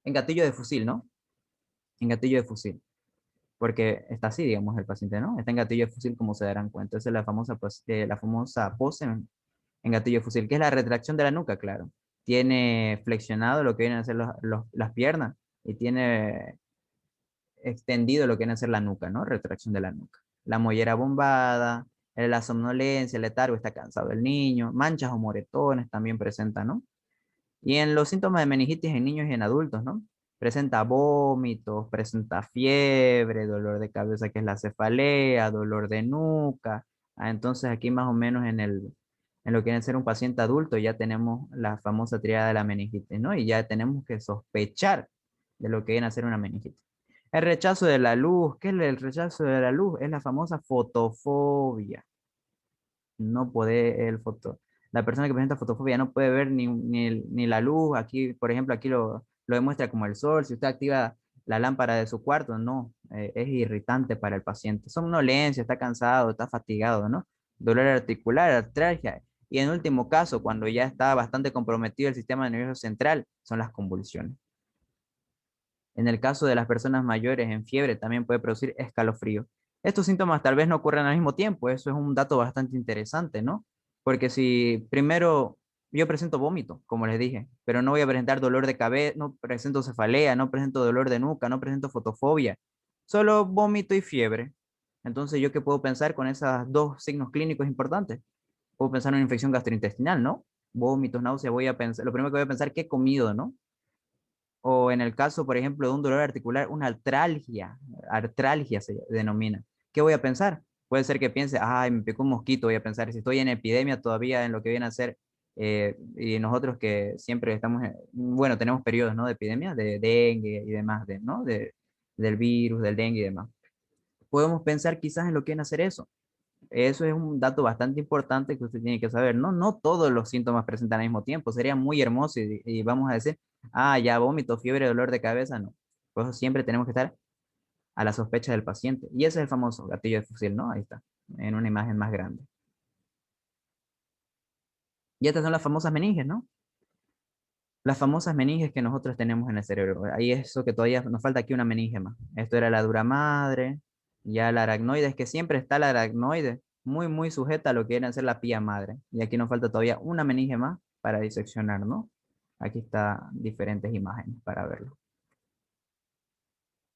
A: gatillo de fusil, ¿no? En gatillo de fusil. Porque está así, digamos, el paciente, ¿no? Está en gatillo de fusil, como se darán cuenta. Esa es la famosa pose en gatillo de fusil, que es la retracción de la nuca, claro. Tiene flexionado lo que vienen a ser las piernas y tiene extendido lo que viene a ser la nuca, ¿no? Retracción de la nuca. La mollera bombada, la somnolencia, el letargo, está cansado el niño, manchas o moretones también presenta, ¿no? Y en los síntomas de meningitis en niños y en adultos, ¿no? Presenta vómitos, presenta fiebre, dolor de cabeza que es la cefalea, dolor de nuca. Entonces aquí más o menos en lo que viene a ser un paciente adulto ya tenemos la famosa triada de la meningitis, ¿no? Y ya tenemos que sospechar de lo que viene a ser una meningitis. El rechazo de la luz. ¿Qué es el rechazo de la luz? Es la famosa fotofobia. No puede la persona que presenta fotofobia no puede ver ni la luz. Aquí, por ejemplo, aquí lo demuestra como el sol. Si usted activa la lámpara de su cuarto, no, es irritante para el paciente. Somnolencia, está cansado, está fatigado, ¿no? Dolor articular, artralgia. Y en último caso, cuando ya está bastante comprometido el sistema nervioso central, son las convulsiones. En el caso de las personas mayores en fiebre, también puede producir escalofrío. Estos síntomas tal vez no ocurran al mismo tiempo, eso es un dato bastante interesante, ¿no? Porque si primero yo presento vómito, como les dije, pero no voy a presentar dolor de cabeza, no presento cefalea, no presento dolor de nuca, no presento fotofobia, solo vómito y fiebre. Entonces, ¿yo qué puedo pensar con esos dos signos clínicos importantes? Puedo pensar en una infección gastrointestinal, ¿no? Vómitos, náuseas, voy a pensar, lo primero que voy a pensar, ¿qué he comido, no? O en el caso, por ejemplo, de un dolor articular, una artralgia se denomina. ¿Qué voy a pensar? Puede ser que piense, ay, me picó un mosquito, voy a pensar, si estoy en epidemia todavía en lo que viene a ser, y nosotros que siempre estamos, bueno, tenemos periodos, ¿no? De epidemia, de dengue y demás, ¿no? Del virus, del dengue y demás. Podemos pensar quizás en lo que viene a ser eso. Eso es un dato bastante importante que usted tiene que saber. No, no todos los síntomas presentan al mismo tiempo. Sería muy hermoso y vamos a decir, ah, ya vómito, fiebre, dolor de cabeza. No. Por eso siempre tenemos que estar a la sospecha del paciente. Y ese es el famoso gatillo de fusil, ¿no? Ahí está, en una imagen más grande. Y estas son las famosas meninges, ¿no? Las famosas meninges que nosotros tenemos en el cerebro. Ahí es eso que todavía nos falta aquí una meninge más. Esto era la dura madre, ya la aracnoide, es que siempre está la aracnoide muy, muy sujeta a lo que viene a ser la pía madre. Y aquí nos falta todavía una meninge más para diseccionar, ¿no? Aquí está diferentes imágenes para verlo.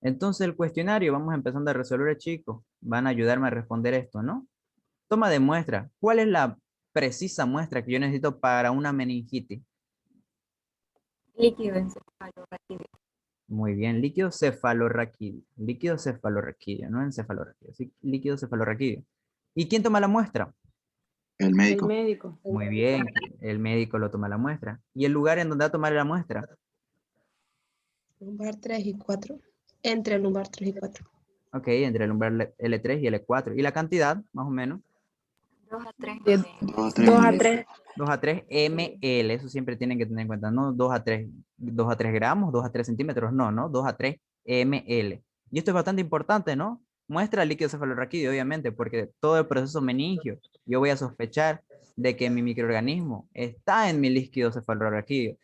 A: Entonces el cuestionario, vamos empezando a resolver, chicos. Van a ayudarme a responder esto, ¿no? Toma de muestra. ¿Cuál es la precisa muestra que yo necesito para una meningitis?
B: Líquido encefalorraquídeo.
A: Muy bien, líquido cefalorraquídeo, no encefalorraquídeo, sí, líquido cefalorraquídeo. ¿Y quién toma la muestra?
C: El
B: El
C: médico.
B: médico.
A: Muy bien, el médico lo toma la muestra. ¿Y el lugar en donde va a tomar la muestra?
D: Lumbar 3 y 4. Entre el lumbar 3 y 4.
A: Ok, entre el umbral L3 y L4. ¿Y la cantidad, más o menos?
B: 2 a 3
C: 2 a 3
D: 2 a
C: ml.
D: 3.
A: 2 a 3 ml, eso siempre tienen que tener en cuenta, no 2 a 3 gramos, 2 a 3 centímetros, no, no, 2 a 3 ml. Y esto es bastante importante, ¿no? Muestra el líquido cefalorraquídeo, obviamente, porque todo el proceso meningio, yo voy a sospechar de que mi microorganismo está en mi líquido cefalorraquídeo.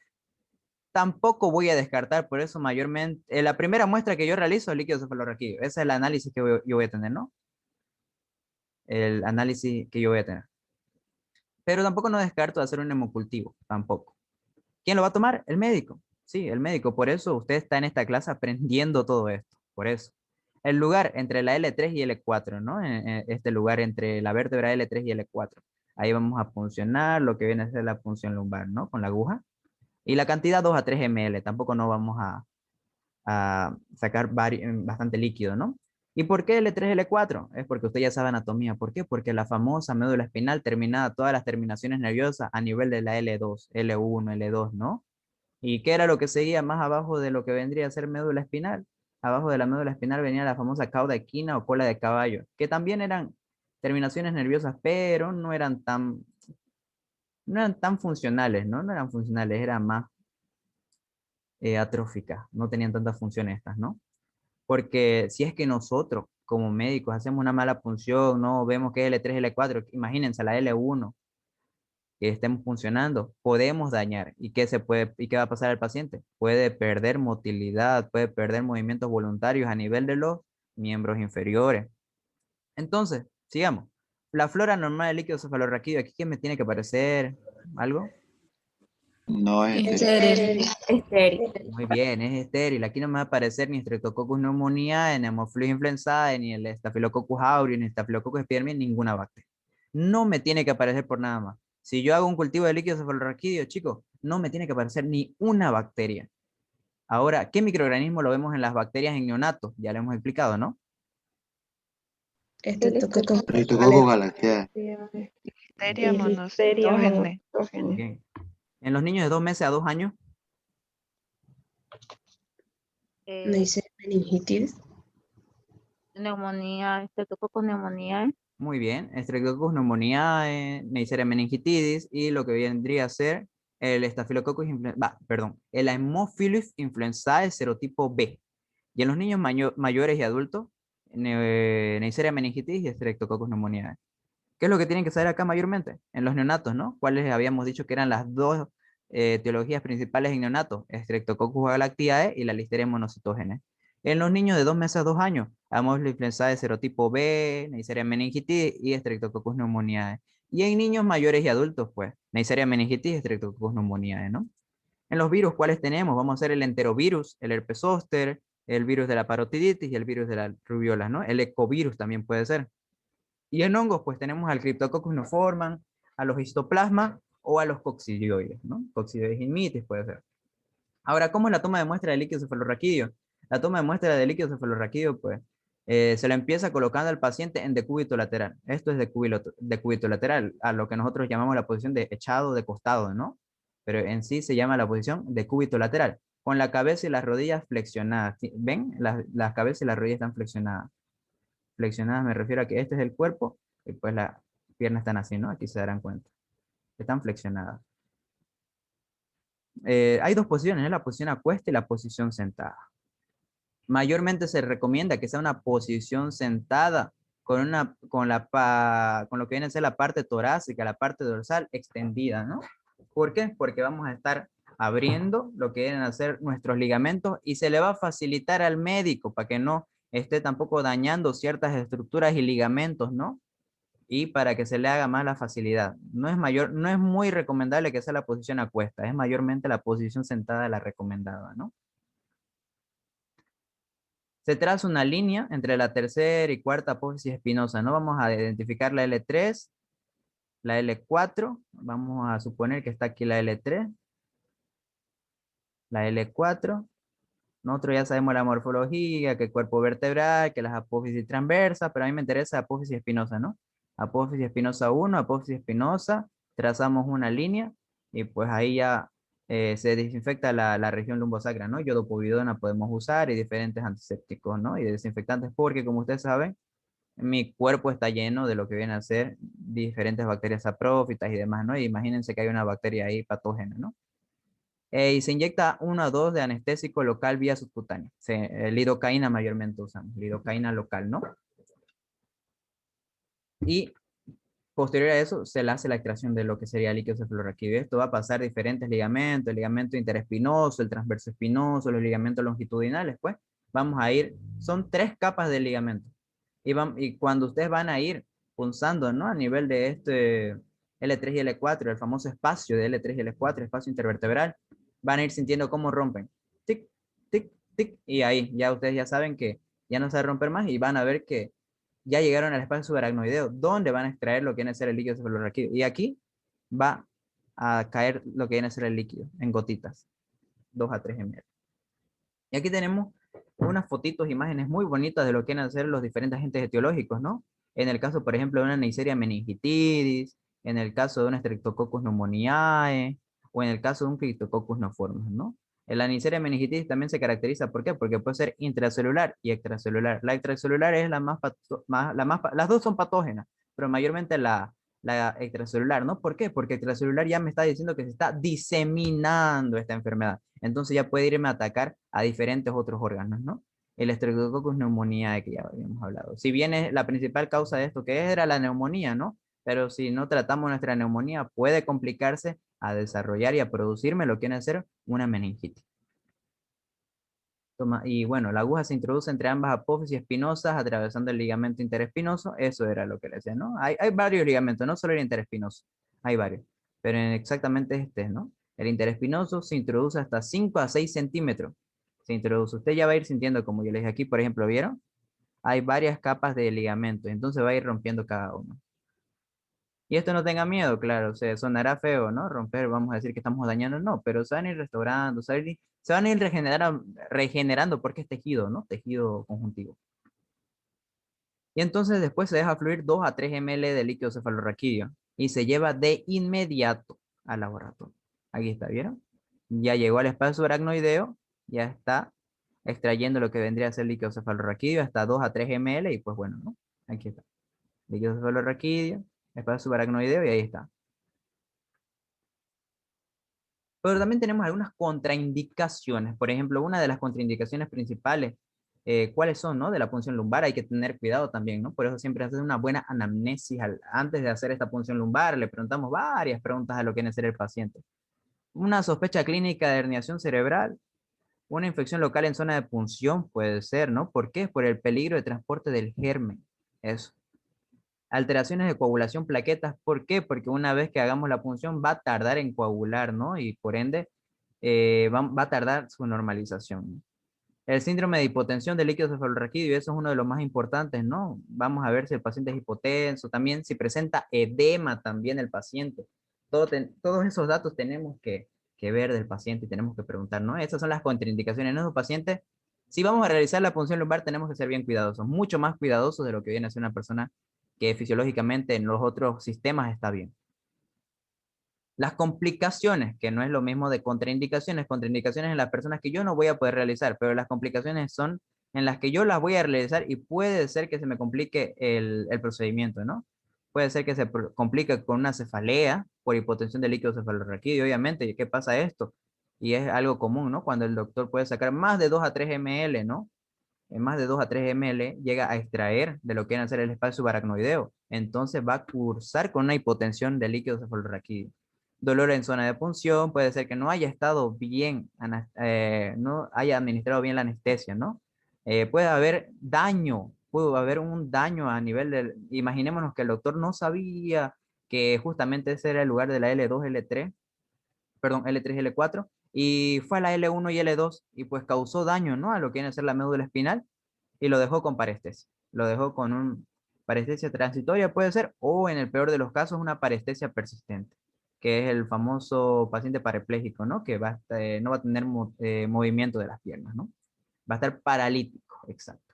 A: Tampoco voy a descartar, por eso mayormente, la primera muestra que yo realizo es líquido cefalorraquídeo. Ese es el análisis que yo voy a tener, ¿no? El análisis que yo voy a tener. Pero tampoco no descarto de hacer un hemocultivo, tampoco. ¿Quién lo va a tomar? El médico. Sí, el médico. Por eso usted está en esta clase aprendiendo todo esto. Por eso. El lugar entre la L3 y L4, ¿no? Este lugar entre la vértebra L3 y L4. Ahí vamos a puncionar lo que viene a ser la punción lumbar, ¿no? Con la aguja. Y la cantidad 2 a 3 ml. Tampoco no vamos a sacar bastante líquido, ¿no? ¿Y por qué L3, L4? Es porque usted ya sabe anatomía. ¿Por qué? Porque la famosa médula espinal terminada, todas las terminaciones nerviosas a nivel de la L2, L1, L2, ¿no? ¿Y qué era lo que seguía más abajo de lo que vendría a ser médula espinal? Abajo de la médula espinal venía la famosa cauda equina o cola de caballo, que también eran terminaciones nerviosas, pero no eran tan funcionales, ¿no? No eran funcionales, eran más atróficas, no tenían tantas funciones estas, ¿no? Porque si es que nosotros, como médicos, hacemos una mala punción, no vemos que es L3, L4, imagínense la L1 que estemos funcionando, podemos dañar. ¿Y qué va a pasar al paciente? Puede perder motilidad, puede perder movimientos voluntarios a nivel de los miembros inferiores. Entonces, sigamos. La flora normal del líquido cefalorraquídeo, ¿aquí qué me tiene que parecer? ¿Algo?
C: No es
D: Estéril.
B: estéril.
A: Muy bien, es estéril. Aquí no me va a aparecer ni Streptococcus pneumoniae, ni Haemophilus influenzae, ni el Staphylococcus aureus, ni Staphylococcus epidermidis, ninguna bacteria. No me tiene que aparecer por nada más. Si yo hago un cultivo de líquido cefalorraquídeo, chicos, no me tiene que aparecer ni una bacteria. Ahora, ¿qué microorganismo lo vemos en las bacterias en neonatos? Ya lo hemos explicado, ¿no?
D: Estreptococcus
C: Streptococcus galactea.
B: Listeria
D: y Listeria
B: monocytógene.
D: monocytógene.
A: Bien. En los niños de 2 meses a 2 años,
D: No dice meningitis.
B: Neumonía, estreptococcus neumonía.
A: muy bien. Streptococcus pneumoniae, Neisseria meningitidis y lo que vendría a ser el Staphylococcus perdón, el Haemophilus influenzae serotipo B. Y en los niños mayores y adultos, Neisseria meningitidis y Streptococcus pneumoniae. ¿Qué es lo que tienen que saber acá mayormente? En los neonatos, ¿no? ¿Cuáles habíamos dicho que eran las dos etiologías principales en neonatos? Streptococcus galactiae y la Listeria monocytogenes. En los niños de 2 meses a 2 años, Haemophilus influenzae serotipo B, Neisseria meningitidis y Streptococcus pneumoniae. Y en niños mayores y adultos, pues, Neisseria meningitis y Streptococcus pneumoniae, ¿no? En los virus, ¿cuáles tenemos? Vamos a hacer el enterovirus, el herpes zóster, el virus de la parotiditis y el virus de la rubiola, ¿no? El ecovirus también puede ser. Y en hongos, pues tenemos al Cryptococcus neoformans, a los histoplasma o a los coccidioides, ¿no? Coccidioides immitis puede ser. Ahora, ¿cómo es la toma de muestra de líquido cefalorraquídeo? La toma de muestra de líquido cefalorraquídeo, pues, se la empieza colocando al paciente en decúbito lateral. Esto es decúbito lateral, a lo que nosotros llamamos la posición de echado de costado, ¿no? Pero en sí se llama la posición de decúbito lateral, con la cabeza y las rodillas flexionadas. ¿Ven? Las cabezas y las rodillas están flexionadas. Flexionadas me refiero a que este es el cuerpo y pues las piernas están así, ¿no? Aquí se darán cuenta. Están flexionadas. Hay dos posiciones, ¿no? La posición acuesta y la posición sentada. Mayormente se recomienda que sea una posición sentada con lo que viene a ser la parte torácica, la parte dorsal extendida, ¿no? ¿Por qué? Porque vamos a estar abriendo lo que vienen a ser nuestros ligamentos y se le va a facilitar al médico para que no esté tampoco dañando ciertas estructuras y ligamentos, ¿no? Y para que se le haga más la facilidad. No es muy recomendable que sea la posición acuesta, es mayormente la posición sentada la recomendada, ¿no? Se traza una línea entre la tercera y cuarta apófisis espinosa, ¿no? Vamos a identificar la L3, la L4, vamos a suponer que está aquí la L3, la L4, nosotros ya sabemos la morfología, que el cuerpo vertebral, que las apófisis transversas, pero a mí me interesa apófisis espinosa, ¿no? Apófisis espinosa 1, apófisis espinosa, trazamos una línea y pues ahí ya se desinfecta la región lumbosacra, ¿no? Iodopovidona podemos usar y diferentes antisépticos, ¿no? Y desinfectantes porque como ustedes saben, mi cuerpo está lleno de lo que vienen a ser diferentes bacterias saprófitas y demás, ¿no? Y imagínense que hay una bacteria ahí patógena, ¿no? Y se inyecta 1 o 2 de anestésico local vía subcutánea. Lidocaína mayormente usamos, lidocaína local, ¿no? Y posterior a eso se le hace la extracción de lo que sería el líquido cefalorraquídeo. Esto va a pasar diferentes ligamentos, el ligamento interespinoso, el transverso espinoso, los ligamentos longitudinales, pues vamos a ir, son 3 capas de ligamento. Y cuando ustedes van a ir punzando, ¿no? A nivel de este L3 y L4, el famoso espacio de L3 y L4, espacio intervertebral, van a ir sintiendo cómo rompen. Tic, tic, tic. Y ahí ya ustedes ya saben que ya no se va a romper más y van a ver que ya llegaron al espacio subaracnoideo, donde van a extraer lo que viene a ser el líquido cefalorraquídeo. Y aquí va a caer lo que viene a ser el líquido en gotitas, 2 a 3 ml. Y aquí tenemos unas fotitos, imágenes muy bonitas de lo que vienen a ser los diferentes agentes etiológicos, ¿no? En el caso, por ejemplo, de una Neisseria meningitidis, en el caso de una Streptococcus pneumoniae, o en el caso de un Cryptococcus neoformans, ¿no? La Neisseria meningitis también se caracteriza, ¿por qué? Porque puede ser intracelular y extracelular. La extracelular es las dos son patógenas, pero mayormente la extracelular, ¿no? ¿Por qué? Porque extracelular ya me está diciendo que se está diseminando esta enfermedad. Entonces ya puede irme a atacar a diferentes otros órganos, ¿no? El Streptococcus pneumoniae que ya habíamos hablado. Si bien es la principal causa de esto, que era la neumonía, ¿no? Pero si no tratamos nuestra neumonía, puede complicarse a desarrollar y a producirme lo que viene a ser una meningitis. Y bueno, la aguja se introduce entre ambas apófisis espinosas, atravesando el ligamento interespinoso. Eso era lo que le decía, ¿no? Hay varios ligamentos, no solo el interespinoso, hay varios. Pero exactamente este, ¿no? El interespinoso se introduce hasta 5 a 6 centímetros. Se introduce. Usted ya va a ir sintiendo, como yo les dije aquí, por ejemplo, ¿vieron? Hay varias capas de ligamento, entonces va a ir rompiendo cada uno. Y esto no tenga miedo, claro, o sea, sonará feo, ¿no? Romper, vamos a decir que estamos dañando, no, pero se van a ir restaurando, se van a ir regenerando porque es tejido, ¿no? Tejido conjuntivo. Y entonces después se deja fluir 2 a 3 ml de líquido cefalorraquídeo y se lleva de inmediato al laboratorio. Aquí está, ¿vieron? Ya llegó al espacio aracnoideo, ya está extrayendo lo que vendría a ser líquido cefalorraquídeo hasta 2 a 3 ml y pues bueno, ¿no? Aquí está. Líquido cefalorraquídeo, espacio subaracnoideo y ahí está. Pero también tenemos algunas contraindicaciones. Por ejemplo, una de las contraindicaciones principales, ¿cuáles son, no? De la punción lumbar, hay que tener cuidado también, ¿no? Por eso siempre hacer una buena anamnesis antes de hacer esta punción lumbar. Le preguntamos varias preguntas a lo que viene a ser el paciente. Una sospecha clínica de herniación cerebral, una infección local en zona de punción puede ser, ¿no? ¿Por qué? Por el peligro de transporte del germen. Eso. Alteraciones de coagulación, plaquetas, ¿por qué? Porque una vez que hagamos la punción va a tardar en coagular, ¿no? Y por ende va a tardar su normalización. El síndrome de hipotensión de líquido cefalorraquídeo, eso es uno de los más importantes, ¿no? Vamos a ver si el paciente es hipotenso, también si presenta edema también el paciente. Todos esos datos tenemos que ver del paciente y tenemos que preguntar, ¿no? Esas son las contraindicaciones en esos pacientes. Si vamos a realizar la punción lumbar, tenemos que ser bien cuidadosos, mucho más cuidadosos de lo que viene a ser una persona que fisiológicamente en los otros sistemas está bien. Las complicaciones, que no es lo mismo de contraindicaciones en las personas que yo no voy a poder realizar, pero las complicaciones son en las que yo las voy a realizar y puede ser que se me complique el procedimiento, ¿no? Puede ser que se complique con una cefalea por hipotensión de líquido cefalorraquídeo, obviamente. ¿Y qué pasa esto? Y es algo común, ¿no? Cuando el doctor puede sacar más de 2 a 3 ml, ¿no? En más de 2 a 3 ml llega a extraer de lo que viene a ser el espacio subaracnoideo. Entonces va a cursar con una hipotensión de líquido cefalorraquídeo. Dolor en zona de punción, puede ser que no haya estado bien, no haya administrado bien la anestesia, ¿no? Puede haber daño, puede haber un daño a nivel del, imaginémonos que el doctor no sabía que justamente ese era el lugar de la L2, L3, perdón, L3, L4, y fue a la L1 y L2 y pues causó daño, ¿no? A lo que viene a ser la médula espinal y lo dejó con parestesia. Lo dejó con un parestesia transitoria, puede ser, o en el peor de los casos, una parestesia persistente, que es el famoso paciente parapléjico, ¿no? Que no va a tener movimiento de las piernas, ¿no? Va a estar paralítico, exacto.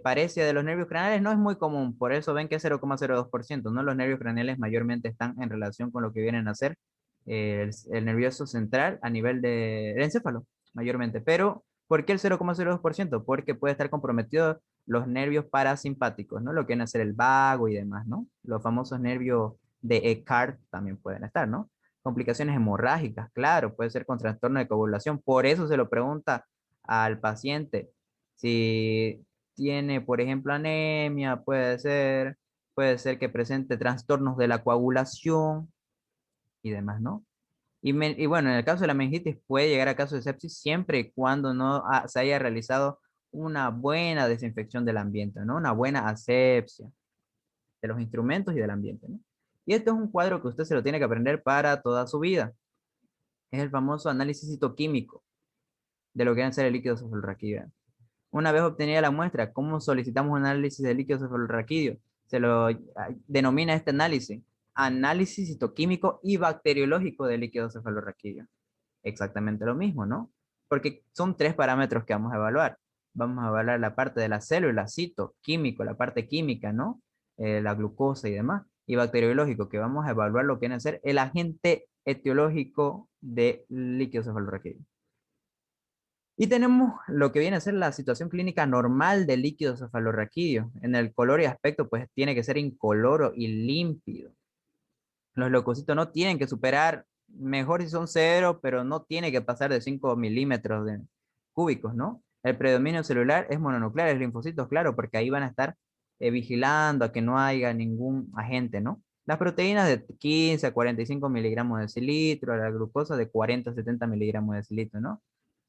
A: Paresia de los nervios craneales no es muy común, por eso ven que es 0,02%, ¿no? Los nervios craneales mayormente están en relación con lo que vienen a ser el nervioso central a nivel del encéfalo, mayormente. Pero, ¿por qué el 0,02%? Porque puede estar comprometido los nervios parasimpáticos, ¿no? Lo que viene a ser el vago y demás, ¿no? Los famosos nervios de Eckhart también pueden estar, ¿no? Complicaciones hemorrágicas, claro, puede ser con trastorno de coagulación, por eso se lo pregunta al paciente si tiene, por ejemplo, anemia, puede ser que presente trastornos de la coagulación y demás, ¿no? Y bueno, en el caso de la meningitis puede llegar a caso de sepsis siempre y cuando no se haya realizado una buena desinfección del ambiente, ¿no? Una buena asepsia de los instrumentos y del ambiente, ¿no? Y esto es un cuadro que usted se lo tiene que aprender para toda su vida. Es el famoso análisis citoquímico de lo que deben ser el líquido cefalorraquídeo. Una vez obtenida la muestra, ¿cómo solicitamos un análisis de líquido cefalorraquídeo? Se lo denomina este análisis citoquímico y bacteriológico del líquido cefalorraquídeo. Exactamente lo mismo, ¿no? Porque son tres parámetros que vamos a evaluar. Vamos a evaluar la parte de la célula, citoquímico, la parte química, ¿no? La glucosa y demás. Y bacteriológico, que vamos a evaluar lo que viene a ser el agente etiológico del líquido cefalorraquídeo. Y tenemos lo que viene a ser la situación clínica normal del líquido cefalorraquídeo. En el color y aspecto, pues tiene que ser incoloro y límpido. Los leucocitos no tienen que superar, mejor si son cero, pero no tiene que pasar de 5 milímetros de cúbicos, ¿no? El predominio celular es mononuclear, es linfocitos, claro, porque ahí van a estar vigilando a que no haya ningún agente, ¿no? Las proteínas de 15 a 45 miligramos de decilitro, la glucosa de 40 a 70 miligramos de decilitro, ¿no?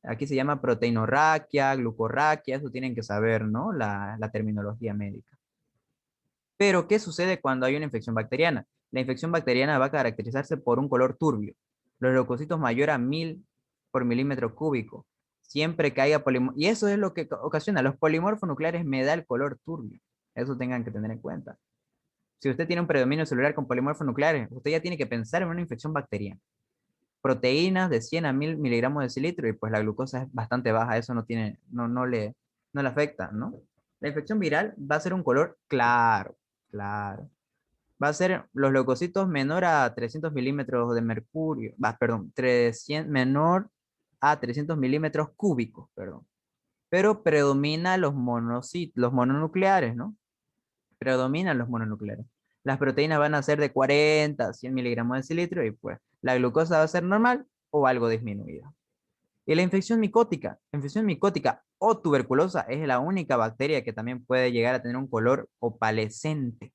A: Aquí se llama proteinorraquia, glucorraquia, eso tienen que saber, ¿no? La terminología médica. Pero, ¿qué sucede cuando hay una infección bacteriana? La infección bacteriana va a caracterizarse por un color turbio. Los leucocitos mayor a 1000 por milímetro cúbico. Siempre que haya polimorfo. Y eso es lo que ocasiona. Los polimorfos nucleares me da el color turbio. Eso tengan que tener en cuenta. Si usted tiene un predominio celular con polimorfos nucleares, usted ya tiene que pensar en una infección bacteriana. Proteínas de 100 a 1000 miligramos de decilitro y pues la glucosa es bastante baja. Eso no le afecta, ¿no? La infección viral va a ser un color claro. Claro. Va a ser los leucocitos menor a 300 milímetros de mercurio. Perdón, 300, menor a 300 milímetros cúbicos, perdón. Pero predomina los monocitos, los mononucleares, ¿no? Predominan los mononucleares. Las proteínas van a ser de 40 a 100 miligramos de decilitro y pues la glucosa va a ser normal o algo disminuida. Y la infección micótica o tuberculosa es la única bacteria que también puede llegar a tener un color opalescente.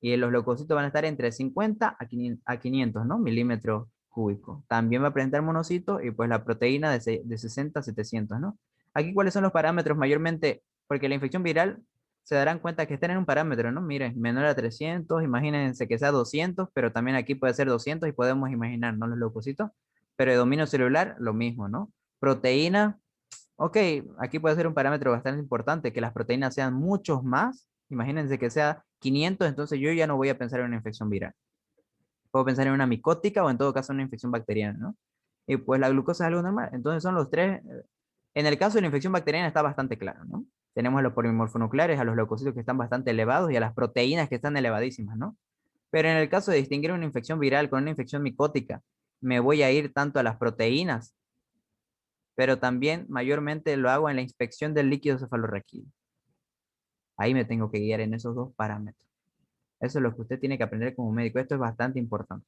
A: Y los leucocitos van a estar entre 50 a 500, ¿no? Milímetros cúbicos. También va a presentar monocitos y pues la proteína de 60 a 700, ¿no? Aquí, ¿cuáles son los parámetros mayormente? Porque la infección viral se darán cuenta que están en un parámetro, ¿no? Miren, menor a 300, imagínense que sea 200, pero también aquí puede ser 200 y podemos imaginar, ¿no? Los leucocitos. Predominio celular, lo mismo, ¿no? Proteína, ok, aquí puede ser un parámetro bastante importante, que las proteínas sean muchos más. Imagínense que sea 500, entonces yo ya no voy a pensar en una infección viral. Puedo pensar en una micótica o en todo caso una infección bacteriana, ¿no? Y pues la glucosa es algo normal. Entonces son los tres. En el caso de la infección bacteriana está bastante claro, ¿no? Tenemos a los polimorfonucleares, a los leucocitos que están bastante elevados y a las proteínas que están elevadísimas, ¿no? Pero en el caso de distinguir una infección viral con una infección micótica, me voy a ir tanto a las proteínas, pero también mayormente lo hago en la inspección del líquido cefalorraquídeo. Ahí me tengo que guiar en esos dos parámetros. Eso es lo que usted tiene que aprender como médico. Esto es bastante importante.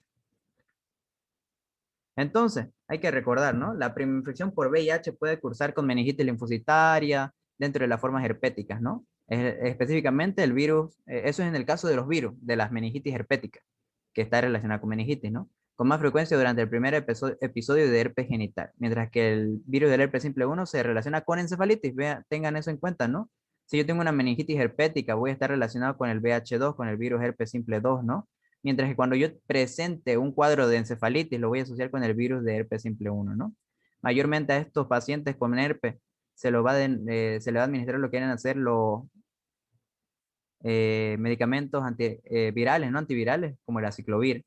A: Entonces, hay que recordar, ¿no? La primera infección por VIH puede cursar con meningitis linfocitaria dentro de las formas herpéticas, ¿no? Específicamente el virus, eso es en el caso de los virus, de las meningitis herpéticas, que está relacionada con meningitis, ¿no? Con más frecuencia durante el primer episodio de herpes genital, mientras que el virus del herpes simple 1 se relaciona con encefalitis. Vean, tengan eso en cuenta, ¿no? Si yo tengo una meningitis herpética, voy a estar relacionado con el VH2, con el virus herpes simple 2, ¿no? Mientras que cuando yo presente un cuadro de encefalitis, lo voy a asociar con el virus de herpes simple 1, ¿no? Mayormente a estos pacientes con herpes se le va a administrar lo que quieren hacer los medicamentos virales, ¿no? Antivirales, como el aciclovir.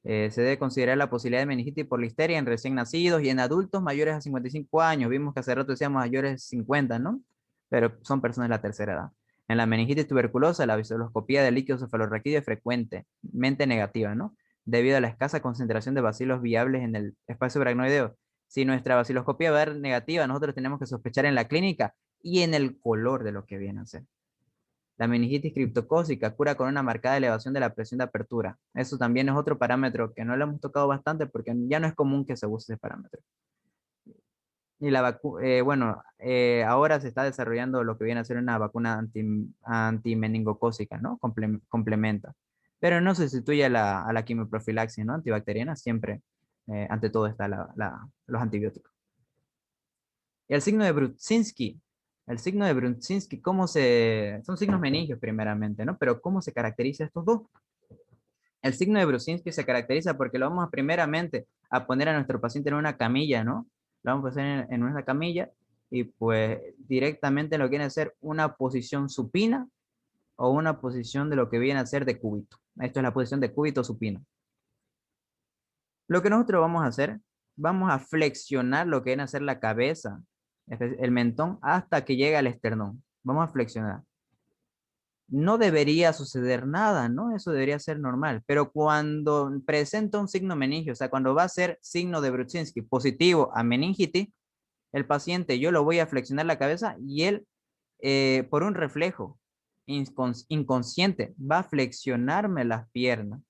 A: Se debe considerar la posibilidad de meningitis por listeria en recién nacidos y en adultos mayores a 55 años. Vimos que hace rato decíamos mayores de 50, ¿no? Pero son personas de la tercera edad. En la meningitis tuberculosa, la visualoscopía de líquido cefalorraquídeo es frecuentemente negativa, ¿no? Debido a la escasa concentración de bacilos viables en el espacio aracnoideo. Si nuestra vaciloscopía va a dar negativa, nosotros tenemos que sospechar en la clínica y en el color de lo que viene a ser. La meningitis criptocócica cura con una marcada elevación de la presión de apertura. Eso también es otro parámetro que no lo hemos tocado bastante porque ya no es común que se use ese parámetro. Y bueno, ahora se está desarrollando lo que viene a ser una vacuna antimeningocócica, ¿no? Complementa. Pero no sustituye a la quimioprofilaxis, ¿no? Antibacteriana, siempre, ante todo, está los antibióticos. Y el signo de Brudzinski. El signo de Brudzinski, son signos meningios primeramente, ¿no? Pero ¿cómo se caracteriza estos dos? El signo de Brudzinski se caracteriza porque lo vamos primeramente a poner a nuestro paciente en una camilla, ¿no? Lo vamos a poner en una camilla y pues directamente lo que viene a ser una posición supina o una posición de lo que viene a ser de cúbito. Esto es la posición de cúbito supino. Lo que nosotros vamos a hacer, vamos a flexionar lo que viene a ser la cabeza, el mentón, hasta que llegue al esternón. Vamos a flexionar. No debería suceder nada, ¿no? Eso debería ser normal. Pero cuando presenta un signo meningio, o sea, cuando va a ser signo de Brudzinski positivo a meningitis, el paciente, yo lo voy a flexionar la cabeza y él, por un reflejo inconsciente, va a flexionarme las piernas.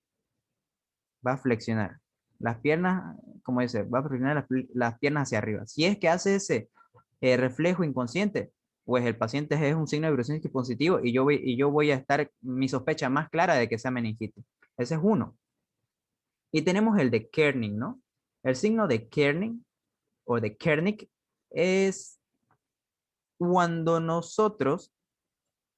A: Va a flexionar las piernas, como dice, va a flexionar las piernas hacia arriba. Si es que hace ese reflejo inconsciente, pues el paciente es un signo de Brudzinski positivo y yo voy a estar mi sospecha más clara de que sea meningitis. Ese es uno. Y tenemos el de Kerning, ¿no? El signo de Kerning o de Kernick es cuando nosotros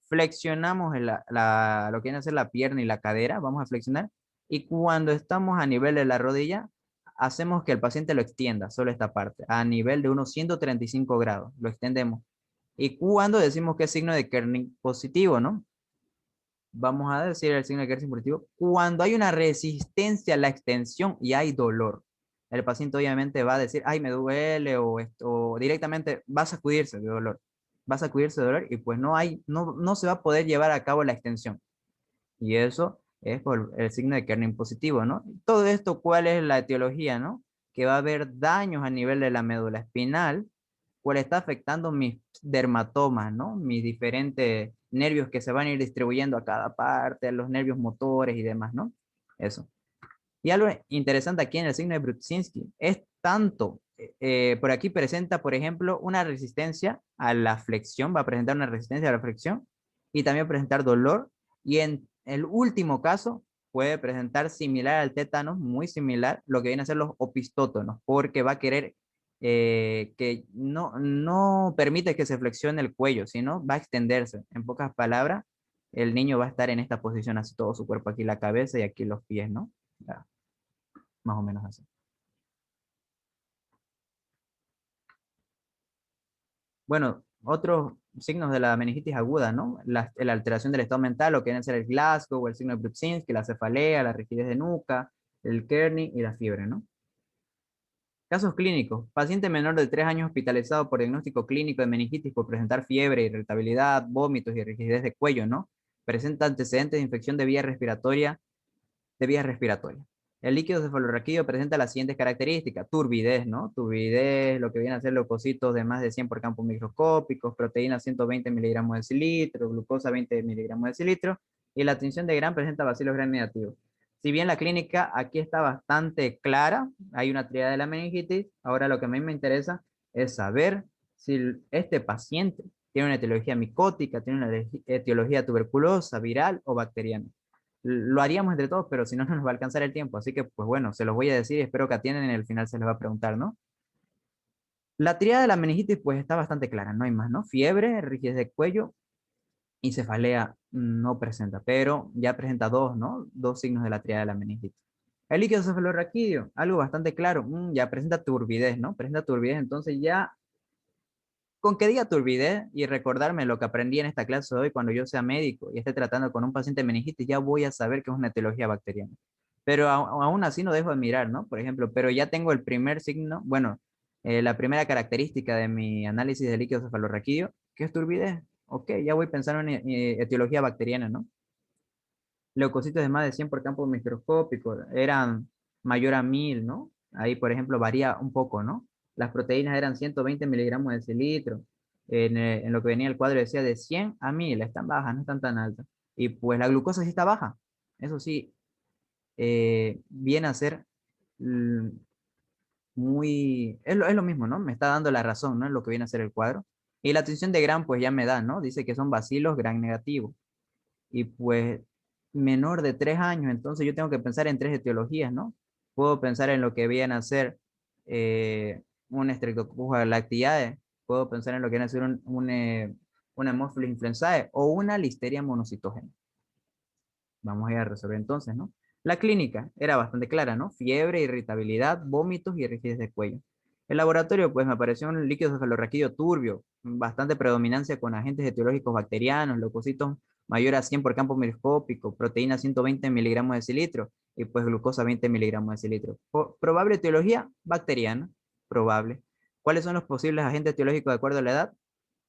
A: flexionamos lo que viene a ser la pierna y la cadera, vamos a flexionar, y cuando estamos a nivel de la rodilla, hacemos que el paciente lo extienda, solo esta parte, a nivel de unos 135 grados, lo extendemos. Y cuando decimos que es signo de Kerning positivo, ¿no? Vamos a decir el signo de Kerning positivo cuando hay una resistencia a la extensión y hay dolor. El paciente obviamente va a decir, ay, me duele, o directamente va a sacudirse de dolor. Va a sacudirse de dolor y pues no se va a poder llevar a cabo la extensión. Y eso es por el signo de Kerning positivo, ¿no? Todo esto, ¿cuál es la etiología, no? Que va a haber daños a nivel de la médula espinal, cual está afectando mis dermatomas, ¿no? Mis diferentes nervios que se van a ir distribuyendo a cada parte, los nervios motores y demás, ¿no? Eso. Y algo interesante aquí en el signo de Brudzinski es tanto, por aquí presenta, por ejemplo, una resistencia a la flexión, va a presentar una resistencia a la flexión y también presentar dolor. Y en el último caso puede presentar similar al tétano, muy similar, lo que viene a ser los opistótonos, porque va a querer que no permite que se flexione el cuello, sino va a extenderse. En pocas palabras, el niño va a estar en esta posición, así todo su cuerpo, aquí la cabeza y aquí los pies, ¿no? Ya, más o menos así. Bueno, otros signos de la meningitis aguda, ¿no? La alteración del estado mental, lo que viene a ser el Glasgow, o el signo de Brudzinski, la cefalea, la rigidez de nuca, el Kearney y la fiebre, ¿no? Casos clínicos. Paciente menor de 3 años hospitalizado por diagnóstico clínico de meningitis por presentar fiebre, irritabilidad, vómitos y rigidez de cuello, ¿no? Presenta antecedentes de infección de vías respiratorias. El líquido cefalorraquídeo presenta las siguientes características: turbidez, ¿no? Turbidez, lo que viene a ser leucocitos de más de 100 por campo microscópicos, proteína 120 miligramos de decilitro, glucosa 20 miligramos de decilitro, y la tinción de Gram presenta bacilos gram negativos. Si bien la clínica aquí está bastante clara, hay una triada de la meningitis, ahora lo que a mí me interesa es saber si este paciente tiene una etiología micótica, tiene una etiología tuberculosa, viral o bacteriana. Lo haríamos entre todos, pero si no, no nos va a alcanzar el tiempo. Así que, pues bueno, se los voy a decir y espero que atiendan y en el final se les va a preguntar, ¿no? La triada de la meningitis, pues está bastante clara, no hay más, ¿no? Fiebre, rigidez de cuello y cefalea no presenta, pero ya presenta dos, ¿no? Dos signos de la triada de la meningitis. El líquido cefalorraquídeo, algo bastante claro, ya presenta turbidez, ¿no? Presenta turbidez, entonces ya con que diga turbidez y recordarme lo que aprendí en esta clase de hoy cuando yo sea médico y esté tratando con un paciente meningitis, ya voy a saber que es una etiología bacteriana. Pero aún así no dejo de mirar, ¿no? Por ejemplo, pero ya tengo el primer signo, bueno, la primera característica de mi análisis de líquido cefalorraquídeo, que es turbidez. Ok, ya voy pensando en etiología bacteriana, ¿no? Leucocitos de más de 100 por campo microscópico, eran mayor a 1000, ¿no? Ahí, por ejemplo, varía un poco, ¿no? Las proteínas eran 120 miligramos de decilitro. En lo que venía el cuadro decía de 100 a 1000, están bajas, no están tan altas. Y pues la glucosa sí está baja. Eso sí, viene a ser mm, es lo mismo, ¿no? Me está dando la razón, ¿no? Es lo que viene a ser el cuadro. Y la tensión de Gram, pues ya me da, ¿no? Dice que son bacilos Gram negativos. Y pues menor de 3 años, entonces yo tengo que pensar en tres etiologías, ¿no? Puedo pensar en lo que viene a ser un Streptococcus lactiae, puedo pensar en lo que viene a ser una Haemophilus influenzae o una Listeria monocitógena. Vamos a ir a resolver entonces, ¿no? La clínica era bastante clara, ¿no? Fiebre, irritabilidad, vómitos y rigidez de cuello. El laboratorio, pues me apareció un líquido cefalorraquídeo turbio, bastante predominancia con agentes etiológicos bacterianos, leucocitos mayor a 100 por campo microscópico, proteína 120 miligramos de decilitro y pues glucosa 20 miligramos de decilitro. Probable etiología bacteriana, probable. ¿Cuáles son los posibles agentes etiológicos de acuerdo a la edad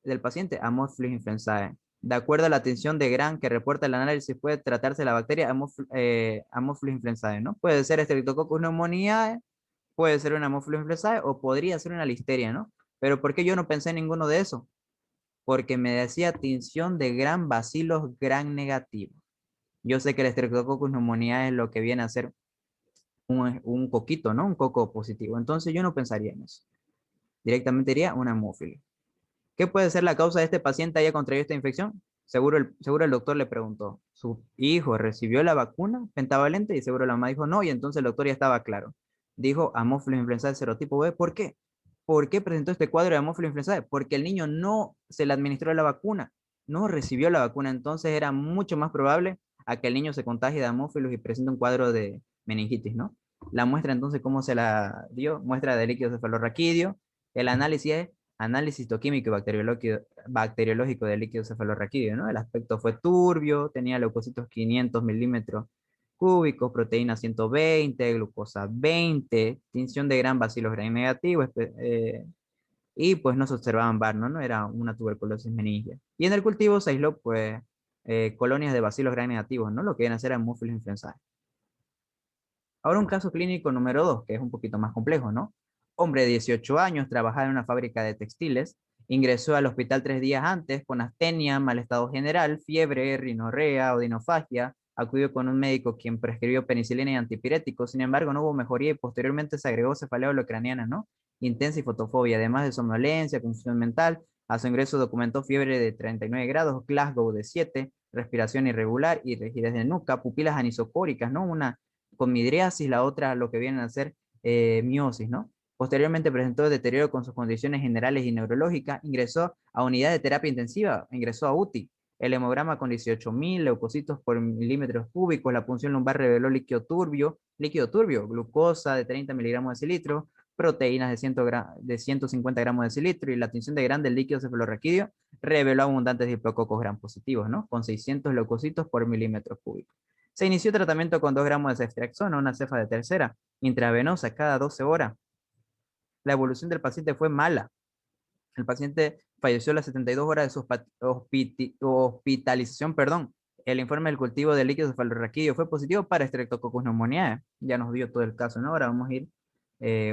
A: del paciente? Haemophilus influenzae. De acuerdo a la tensión de Gram que reporta el análisis, puede tratarse la bacteria Haemophilus influenzae, ¿no? Puede ser Streptococcus pneumoniae, puede ser una Haemophilus influenzae o podría ser una listeria, ¿no? Pero ¿por qué yo no pensé en ninguno de esos? Porque me decía tinción de Gram bacilos Gram negativos. Yo sé que el Streptococcus pneumoniae es lo que viene a ser un coquito, ¿no? Un coco positivo. Entonces yo no pensaría en eso. Directamente iría una Haemophilus. ¿Qué puede ser la causa de este paciente haya contraído esta infección? Seguro el doctor le preguntó. ¿Su hijo recibió la vacuna pentavalente? Y seguro la mamá dijo no, y entonces el doctor ya estaba claro. Dijo Haemophilus influenzae serotipo B. ¿Por qué? ¿Por qué presentó este cuadro de Haemophilus influenzae? Porque el niño no se le administró la vacuna, no recibió la vacuna, entonces era mucho más probable a que el niño se contagie de Haemophilus y presente un cuadro de meningitis, ¿no? La muestra entonces, ¿cómo se la dio? Muestra de líquido cefalorraquídeo. El análisis es análisis histoquímico y bacteriológico del líquido cefalorraquídeo, ¿no? El aspecto fue turbio, tenía leucocitos 500 milímetros cúbicos, proteína 120, glucosa 20, tinción de Gram bacilos Gram negativo, y pues no se observaban VAR, ¿no? No era una tuberculosis meningia. Y en el cultivo se aisló, pues, colonias de bacilos Gram negativos, ¿no? Lo que viene a ser Haemophilus influenzae. Ahora un caso clínico número 2, que es un poquito más complejo, ¿no? Hombre de 18 años, trabajaba en una fábrica de textiles, ingresó al hospital 3 días antes con astenia, mal estado general, fiebre, rinorrea, odinofagia, acudió con un médico quien prescribió penicilina y antipiréticos, sin embargo no hubo mejoría y posteriormente se agregó cefalea holocraniana, ¿no? Intensa y fotofobia, además de somnolencia, confusión mental. A su ingreso documentó fiebre de 39 grados, Glasgow de 7, respiración irregular y rigidez de nuca, pupilas anisocóricas, ¿no? Una con midriasis, la otra lo que viene a ser miosis, ¿no? Posteriormente presentó deterioro con sus condiciones generales y neurológicas, ingresó a unidad de terapia intensiva, ingresó a UTI. El hemograma con 18.000 leucocitos por milímetros cúbicos, la punción lumbar reveló líquido turbio, glucosa de 30 miligramos de cilitro, proteínas de 150 gramos de cilitro y la tinción de Gram del líquido cefalorraquídeo reveló abundantes diplococos gram positivos, ¿no? Con 600 leucocitos por milímetro cúbico. Se inició tratamiento con 2 gramos de ceftriaxona, una cefa de tercera, intravenosa cada 12 horas. La evolución del paciente fue mala. El paciente falleció a las 72 horas de su hospitalización, perdón. El informe del cultivo de líquido cefalorraquídeo fue positivo para Streptococcus pneumoniae. Ya nos dio todo el caso, ¿no? Ahora vamos a ir,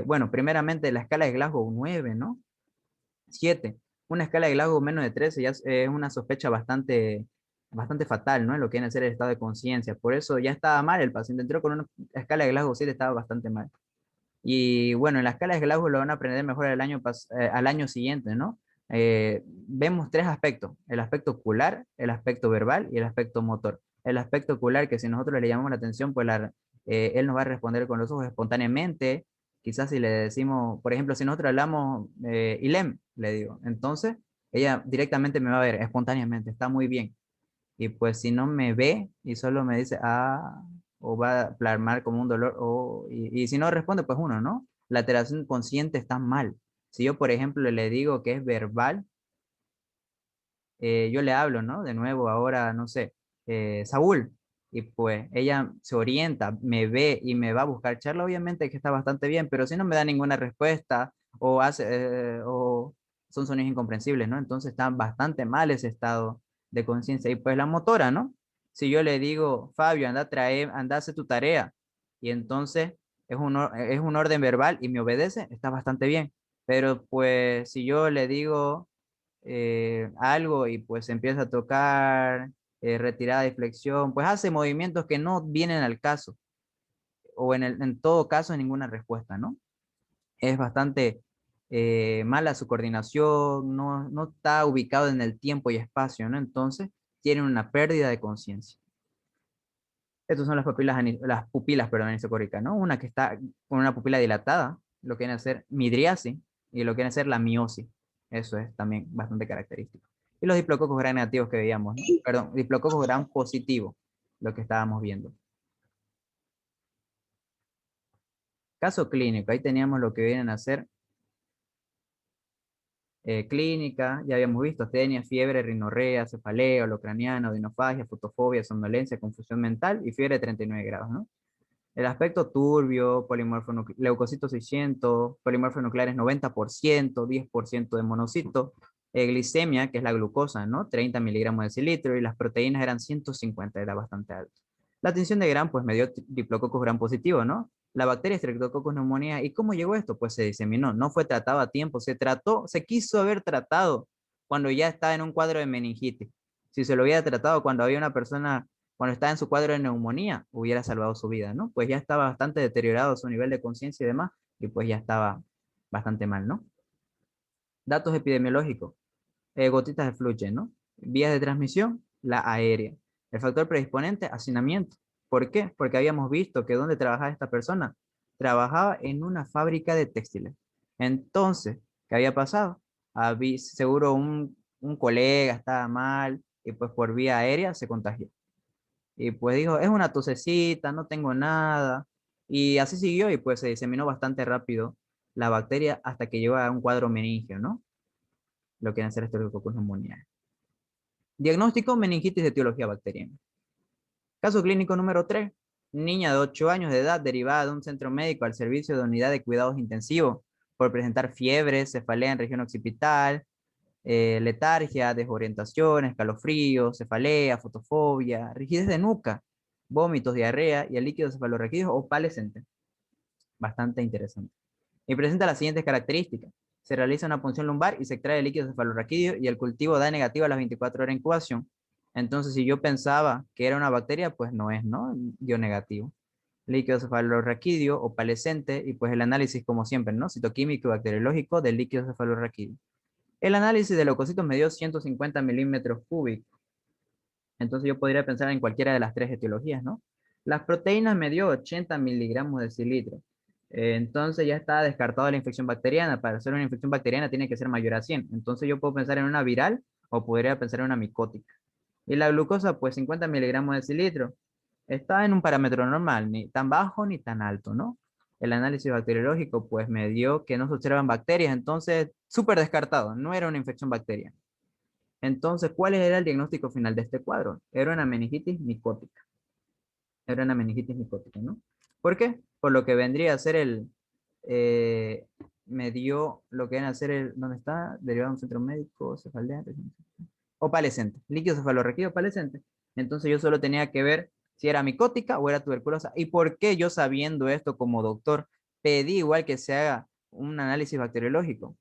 A: bueno, primeramente la escala de Glasgow 9, ¿no? 7. Una escala de Glasgow menos de 13 ya es una sospecha bastante fatal, ¿no? En lo que viene a ser el estado de conciencia. Por eso ya estaba mal el paciente. Entró con una escala de Glasgow 7, estaba bastante mal. Y bueno, en la escala de Glasgow lo van a aprender mejor al año siguiente, ¿no? Vemos 3 aspectos: el aspecto ocular, el aspecto verbal y el aspecto motor. El aspecto ocular, que si nosotros le llamamos la atención, pues él nos va a responder con los ojos espontáneamente. Quizás si le decimos, por ejemplo, si nosotros hablamos Ilem, le digo, entonces ella directamente me va a ver espontáneamente, está muy bien. Y pues si no me ve y solo me dice, o va a plasmar como un dolor, y si no responde, pues uno, ¿no? La alteración consciente está mal. Si yo, por ejemplo, le digo que es verbal, yo le hablo, ¿no? De nuevo, ahora, no sé, Saúl, y pues ella se orienta, me ve y me va a buscar charla, obviamente que está bastante bien, pero si no me da ninguna respuesta o son sonidos incomprensibles, ¿no? Entonces está bastante mal ese estado de conciencia. Y pues la motora, ¿no? Si yo le digo, Fabio, anda a hacer tu tarea, y entonces es un orden verbal y me obedece, está bastante bien. Pero pues si yo le digo algo y pues empieza a tocar retirada y flexión, pues hace movimientos que no vienen al caso, o en todo caso ninguna respuesta, ¿no? Es bastante mala su coordinación, no está ubicado en el tiempo y espacio, ¿no? Entonces tiene una pérdida de conciencia. Estas son las pupilas, perdón, anisocóricas, ¿no? Una que está con una pupila dilatada, lo que viene a ser midriasis, y lo que viene a ser la miosis. Eso es también bastante característico. Y los diplococos gram negativos que veíamos, ¿no? Perdón, diplococos gram positivo, lo que estábamos viendo. Caso clínico, ahí teníamos lo que vienen a ser clínica, ya habíamos visto astenia, fiebre, rinorrea, cefalea, holocraniana, odinofagia, fotofobia, somnolencia, confusión mental y fiebre de 39 grados, ¿no? El aspecto turbio, leucocitos 600, polimorfos nucleares 90%, 10% de monocito, glicemia, que es la glucosa, ¿no? 30 miligramos de cilitro, y las proteínas eran 150, era bastante alto. La tinción de Gram, pues me dio diplococos Gram positivo, ¿no? La bacteria Streptococcus pneumoniae. ¿Y cómo llegó esto? Pues se diseminó, no fue tratado a tiempo, se quiso haber tratado cuando ya estaba en un cuadro de meningitis. Si se lo hubiera tratado cuando había una persona, cuando estaba en su cuadro de neumonía, hubiera salvado su vida, ¿no? Pues ya estaba bastante deteriorado su nivel de conciencia y demás, y pues ya estaba bastante mal, ¿no? Datos epidemiológicos, gotitas de fluye, ¿no? Vías de transmisión, la aérea. El factor predisponente, hacinamiento. ¿Por qué? Porque habíamos visto que donde trabajaba esta persona, trabajaba en una fábrica de textiles. Entonces, ¿qué había pasado? Seguro un colega estaba mal y pues por vía aérea se contagió. Y pues dijo, es una tosecita, no tengo nada. Y así siguió y pues se diseminó bastante rápido la bacteria hasta que llegó a un cuadro meningio, ¿no? Lo que viene a ser Streptococcus pneumoniae. Diagnóstico: meningitis de etiología bacteriana. Caso clínico número 3. Niña de 8 años de edad derivada de un centro médico al servicio de unidad de cuidados intensivos por presentar fiebre, cefalea en región occipital, letargia, desorientación, escalofrío, cefalea, fotofobia, rigidez de nuca, vómitos, diarrea y el líquido cefalorraquídeo opalescente. Bastante interesante. Y presenta las siguientes características. Se realiza una punción lumbar y se extrae el líquido cefalorraquídeo y el cultivo da negativo a las 24 horas de incubación. Entonces, si yo pensaba que era una bacteria, pues no es, ¿no? Dio negativo. Líquido cefalorraquídeo opalescente y pues el análisis como siempre, ¿no? Citoquímico y bacteriológico del líquido cefalorraquídeo. El análisis de leucocitos me dio 150 milímetros cúbicos. Entonces yo podría pensar en cualquiera de las 3 etiologías, ¿no? Las proteínas me dio 80 miligramos de cilitro. Entonces ya está descartado la infección bacteriana. Para hacer una infección bacteriana tiene que ser mayor a 100. Entonces yo puedo pensar en una viral o podría pensar en una micótica. Y la glucosa, pues 50 miligramos de cilitro. Está en un parámetro normal, ni tan bajo ni tan alto, ¿no? El análisis bacteriológico, pues me dio que no se observan bacterias, entonces súper descartado, no era una infección bacteriana. Entonces, ¿cuál era el diagnóstico final de este cuadro? Era una meningitis micótica. Era una meningitis micótica, ¿no? ¿Por qué? Por lo que vendría a ser eh, me dio lo que viene a ser ¿dónde está? Derivado de un centro médico, cefalea, opalescente, líquido cefalorraquídeo opalescente. Entonces yo solo tenía que ver si era micótica o era tuberculosa. ¿Y por qué yo sabiendo esto como doctor pedí igual que se haga un análisis bacteriológico?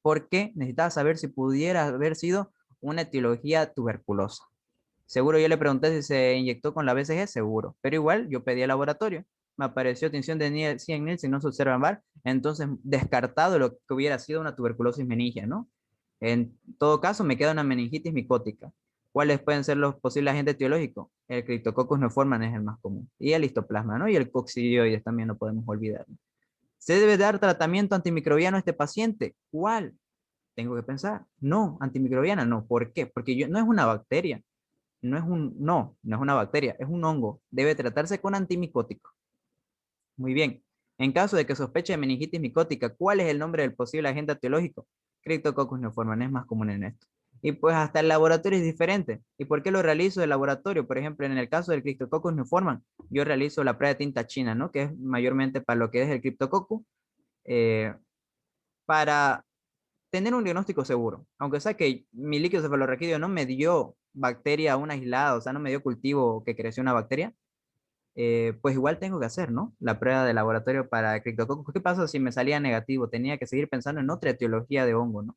A: Porque necesitaba saber si pudiera haber sido una etiología tuberculosa. Seguro yo le pregunté si se inyectó con la BCG, seguro. Pero igual yo pedí al laboratorio. Me apareció tinción de 100 Nielsen, no se observa VAR. Entonces, descartado lo que hubiera sido una tuberculosis meningia, ¿no? En todo caso, me queda una meningitis micótica. ¿Cuáles pueden ser los posibles agentes etiológicos? El Cryptococcus neoformans es el más común. Y el histoplasma, ¿no? Y el coccidioides también no podemos olvidar. ¿Se debe dar tratamiento antimicrobiano a este paciente? ¿Cuál? Tengo que pensar. No, antimicrobiana no. ¿Por qué? Porque no es una bacteria. No es una bacteria, es un hongo. Debe tratarse con antimicótico. Muy bien. En caso de que sospeche de meningitis micótica, ¿cuál es el nombre del posible agente etiológico? Cryptococcus neoformans es más común en esto. Y pues hasta el laboratorio es diferente. ¿Y por qué lo realizo el laboratorio? Por ejemplo, en el caso del Cryptococcus neoformans, yo realizo la prueba de tinta china, ¿no? Que es mayormente para lo que es el Cryptococcus, eh, para tener un diagnóstico seguro. Aunque sea que mi líquido cefalorraquídeo no me dio bacteria una aislada, o sea, no me dio cultivo que creció una bacteria, pues igual tengo que hacer, ¿no? La prueba de laboratorio para Cryptococcus. ¿Qué pasa si me salía negativo? Tenía que seguir pensando en otra etiología de hongo, ¿no?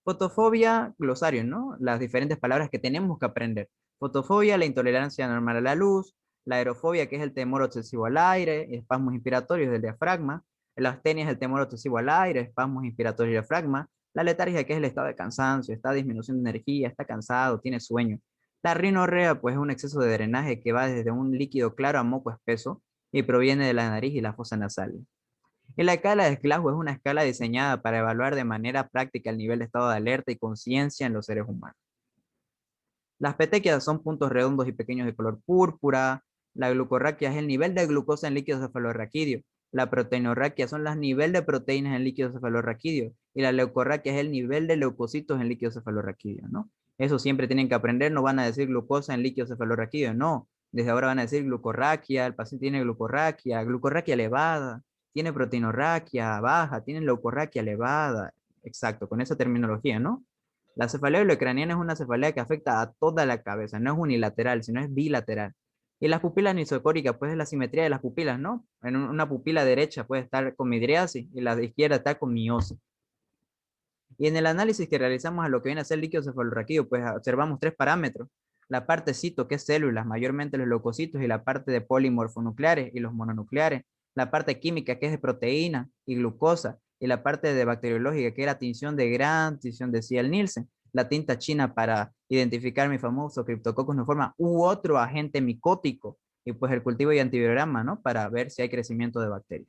A: Fotofobia, glosario, ¿no? Las diferentes palabras que tenemos que aprender. Fotofobia, la intolerancia normal a la luz. La aerofobia, que es el temor obsesivo al aire, espasmos inspiratorios del diafragma. La astenia es el temor obsesivo al aire, espasmos inspiratorios del diafragma. La letargia, que es el estado de cansancio, está disminución de energía, está cansado, tiene sueño. La rinorrea, pues es un exceso de drenaje que va desde un líquido claro a moco espeso y proviene de la nariz y la fosa nasal. Y la escala de Glasgow es una escala diseñada para evaluar de manera práctica el nivel de estado de alerta y conciencia en los seres humanos. Las petequias son puntos redondos y pequeños de color púrpura. La glucorraquia es el nivel de glucosa en líquido cefalorraquídeo. La proteinorraquia son los niveles de proteínas en líquido cefalorraquídeo. Y la leucorraquia es el nivel de leucocitos en líquido cefalorraquídeo, ¿no? Eso siempre tienen que aprender, no van a decir glucosa en líquido cefalorraquídeo, no. Desde ahora van a decir glucorraquia, el paciente tiene glucorraquia elevada, tiene proteinorraquia baja, tiene leucorraquia elevada. Exacto, con esa terminología, ¿no? La cefalea olecraniana es una cefalea que afecta a toda la cabeza, no es unilateral, sino es bilateral. Y las pupilas nisocóricas, pues es la simetría de las pupilas, ¿no? En una pupila derecha puede estar con midriasis y la de izquierda está con miosis. Y en el análisis que realizamos a lo que viene a ser líquido cefalorraquídeo, pues observamos tres parámetros. La parte cito, que es células, mayormente los leucocitos, y la parte de polimorfonucleares y los mononucleares. La parte química, que es de proteína y glucosa, y la parte de bacteriológica, que era tinción de Grant, tinción de Ciel-Nielsen, la tinta china para identificar mi famoso Cryptococcus neoformans u otro agente micótico, y pues el cultivo y antibiograma, ¿no? Para ver si hay crecimiento de bacterias.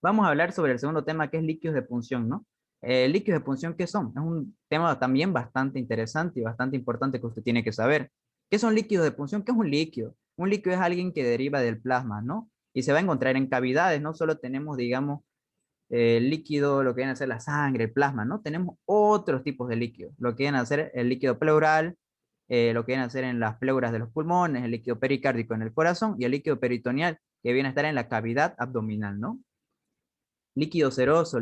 A: Vamos a hablar sobre el segundo tema, que es líquidos de punción, ¿no? Líquidos de punción, ¿qué son? Es un tema también bastante interesante y bastante importante que usted tiene que saber. ¿Qué son líquidos de punción? ¿Qué es un líquido? Un líquido es alguien que deriva del plasma, ¿no? Y se va a encontrar en cavidades, no solo tenemos, digamos, líquido, lo que viene a ser la sangre, el plasma, ¿no? Tenemos otros tipos de líquidos, lo que viene a ser el líquido pleural, lo que viene a ser en las pleuras de los pulmones, el líquido pericárdico en el corazón y el líquido peritoneal, que viene a estar en la cavidad abdominal, ¿no? Líquido seroso,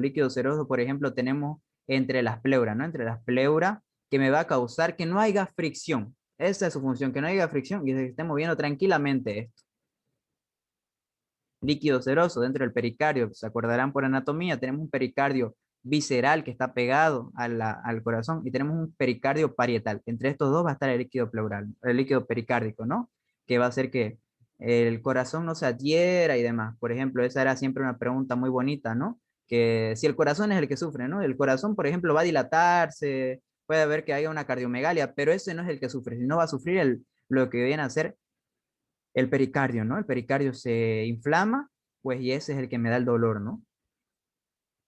A: por ejemplo, tenemos entre las pleuras, ¿no? Entre las pleuras, que me va a causar que no haya fricción. Esa es su función, que no haya fricción y se esté moviendo tranquilamente esto. Líquido seroso dentro del pericardio, se acordarán por anatomía, tenemos un pericardio visceral que está pegado al corazón y tenemos un pericardio parietal. Entre estos dos va a estar el líquido pleural, el líquido pericárdico, ¿no? Que va a hacer que el corazón no se adhiera y demás. Por ejemplo, esa era siempre una pregunta muy bonita, ¿no? Que si el corazón es el que sufre, ¿no? El corazón, por ejemplo, va a dilatarse, puede haber que haya una cardiomegalia, pero ese no es el que sufre, sino va a sufrir lo que viene a ser El pericardio, ¿no? El pericardio se inflama, pues y ese es el que me da el dolor, ¿no?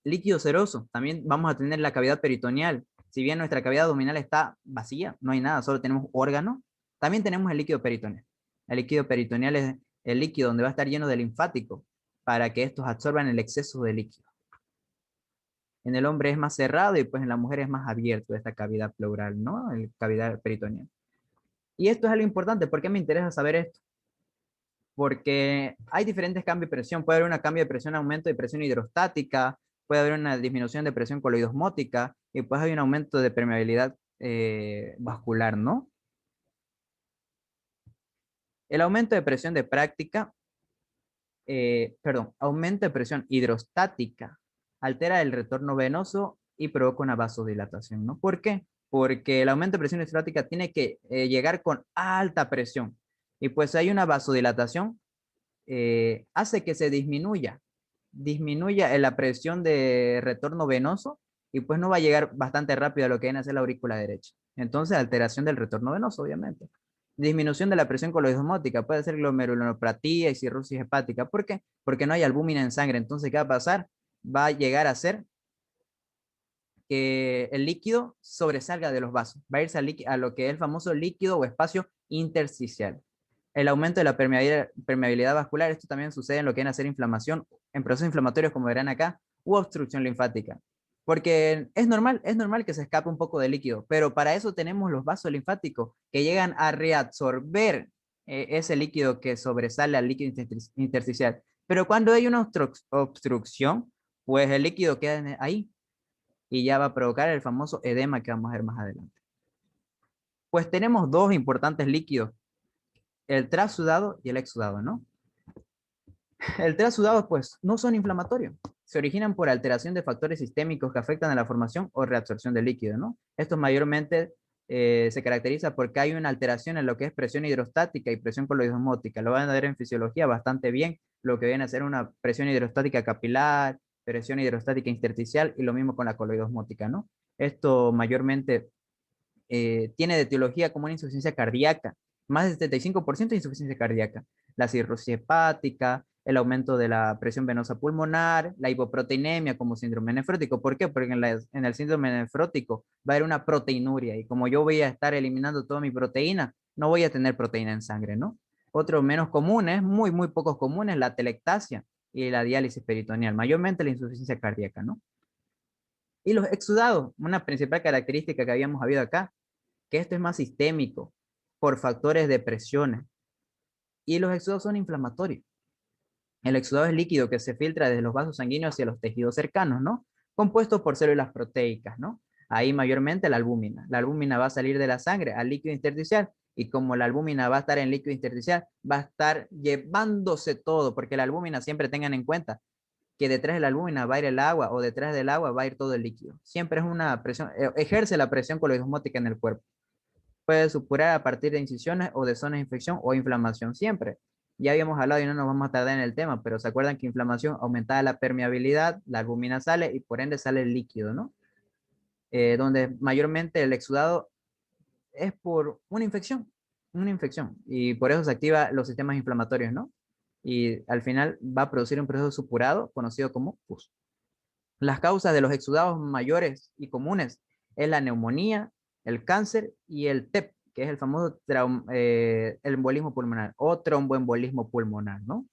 A: Líquido seroso, también vamos a tener la cavidad peritoneal. Si bien nuestra cavidad abdominal está vacía, no hay nada, solo tenemos órganos, también tenemos el líquido peritoneal. El líquido peritoneal es el líquido donde va a estar lleno de linfático para que estos absorban el exceso de líquido. En el hombre es más cerrado y pues en la mujer es más abierto esta cavidad pleural, ¿no? La cavidad peritoneal. Y esto es algo importante. ¿Por qué me interesa saber esto? Porque hay diferentes cambios de presión. Puede haber un cambio de presión, aumento de presión hidrostática, puede haber una disminución de presión coloidosmótica y pues hay un aumento de permeabilidad vascular, ¿no? El aumento de presión de práctica, aumento de presión hidrostática altera el retorno venoso y provoca una vasodilatación, ¿no? ¿Por qué? Porque el aumento de presión hidrostática tiene que llegar con alta presión y pues hay una vasodilatación, hace que se disminuya la presión de retorno venoso y pues no va a llegar bastante rápido a lo que viene a ser la aurícula derecha. Entonces, alteración del retorno venoso, obviamente. Disminución de la presión coloidosmótica, puede ser glomerulonopatía y cirrosis hepática. ¿Por qué? Porque no hay albúmina en sangre. Entonces, ¿qué va a pasar? Va a llegar a ser que el líquido sobresalga de los vasos. Va a irse a lo que es el famoso líquido o espacio intersticial. El aumento de la permeabilidad vascular, esto también sucede en lo que viene a ser inflamación, en procesos inflamatorios como verán acá, u obstrucción linfática. Porque es normal que se escape un poco de líquido, pero para eso tenemos los vasos linfáticos que llegan a reabsorber ese líquido que sobresale al líquido intersticial. Pero cuando hay una obstrucción, pues el líquido queda ahí y ya va a provocar el famoso edema que vamos a ver más adelante. Pues tenemos dos importantes líquidos, el trasudado y el exudado, ¿no? El trasudado, pues, no son inflamatorios. Se originan por alteración de factores sistémicos que afectan a la formación o reabsorción del líquido, ¿no? Esto mayormente se caracteriza porque hay una alteración en lo que es presión hidrostática y presión coloidosmótica. Lo van a ver en fisiología bastante bien, lo que viene a ser una presión hidrostática capilar, presión hidrostática intersticial y lo mismo con la coloidosmótica, ¿no? Esto mayormente tiene de etiología como una insuficiencia cardíaca, más del 75% de insuficiencia cardíaca, la cirrosis hepática, el aumento de la presión venosa pulmonar, la hipoproteinemia como síndrome nefrótico. ¿Por qué? Porque en el síndrome nefrótico va a haber una proteinuria y como yo voy a estar eliminando toda mi proteína, no voy a tener proteína en sangre, ¿no? Otros menos comunes, muy pocos comunes, la telectasia y la diálisis peritoneal, mayormente la insuficiencia cardíaca, ¿no? Y los exudados, una principal característica que habíamos habido acá, que esto es más sistémico por factores de presiones. Y los exudados son inflamatorios. El exudado es líquido que se filtra desde los vasos sanguíneos hacia los tejidos cercanos, ¿no? Compuesto por células proteicas, ¿no? Ahí mayormente la albúmina. La albúmina va a salir de la sangre al líquido intersticial y como la albúmina va a estar en líquido intersticial, va a estar llevándose todo, porque la albúmina siempre tengan en cuenta que detrás de la albúmina va a ir el agua o detrás del agua va a ir todo el líquido. Siempre es una presión, ejerce la presión coloidosmótica en el cuerpo. Puede supurar a partir de incisiones o de zonas de infección o inflamación siempre. Ya habíamos hablado y no nos vamos a tardar en el tema, pero se acuerdan que inflamación aumentaba la permeabilidad, la albúmina sale y por ende sale el líquido, ¿no? Donde mayormente el exudado es por una infección, y por eso se activa los sistemas inflamatorios, ¿no? Y al final va a producir un proceso supurado conocido como pus. Las causas de los exudados mayores y comunes es la neumonía, el cáncer y el TEP, que es el famoso el embolismo pulmonar o tromboembolismo pulmonar, ¿no?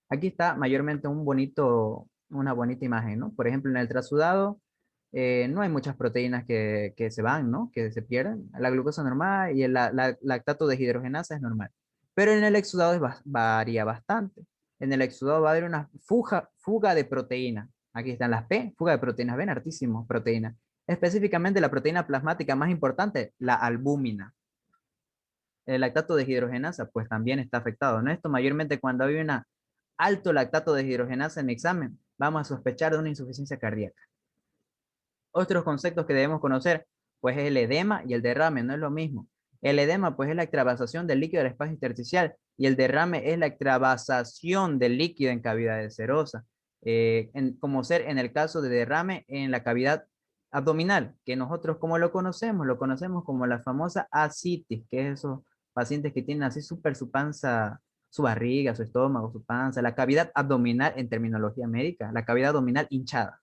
A: Aquí está mayormente una bonita imagen, ¿no? Por ejemplo, en el trasudado no hay muchas proteínas que se van, ¿no? Que se pierden. La glucosa normal y la lactato deshidrogenasa es normal. Pero en el exudado varía bastante. En el exudado va a haber una fuga de proteína. Aquí están las P, fuga de proteínas. Ven, hartísimo, proteína. Específicamente la proteína plasmática más importante, la albúmina. El lactato deshidrogenasa, pues también está afectado, ¿no? Esto mayormente cuando hay una alto lactato deshidrogenasa en mi examen, vamos a sospechar de una insuficiencia cardíaca. Otros conceptos que debemos conocer, pues es el edema y el derrame, no es lo mismo. El edema, pues es la extravasación del líquido del espacio intersticial y el derrame es la extravasación del líquido en cavidades serosas, como ser en el caso de derrame en la cavidad abdominal, que nosotros como lo conocemos como la famosa ascitis, que es eso pacientes que tienen así súper su panza, su barriga, su estómago, su panza, la cavidad abdominal en terminología médica, la cavidad abdominal hinchada,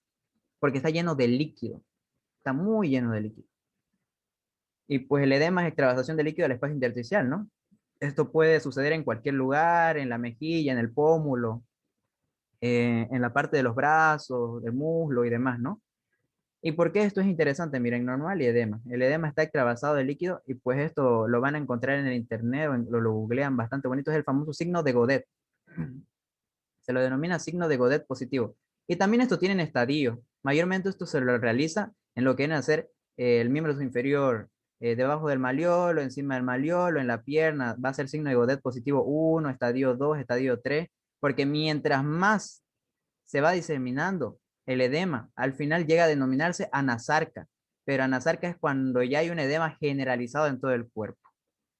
A: porque está lleno de líquido, está muy lleno de líquido. Y pues el edema es extravasación de líquido al espacio intersticial, ¿no? Esto puede suceder en cualquier lugar, en la mejilla, en el pómulo, en la parte de los brazos, del muslo y demás, ¿no? ¿Y por qué esto es interesante? Miren, normal y edema. El edema está extravasado de líquido y pues esto lo van a encontrar en el internet o lo googlean bastante bonito, es el famoso signo de Godet. Se lo denomina signo de Godet positivo. Y también esto tiene estadios. Mayormente esto se lo realiza en lo que viene a ser el miembro inferior, debajo del maleolo, encima del maleolo, en la pierna. Va a ser signo de Godet positivo 1, estadio 2, estadio 3, porque mientras más se va diseminando el edema, al final llega a denominarse anasarca, pero anasarca es cuando ya hay un edema generalizado en todo el cuerpo.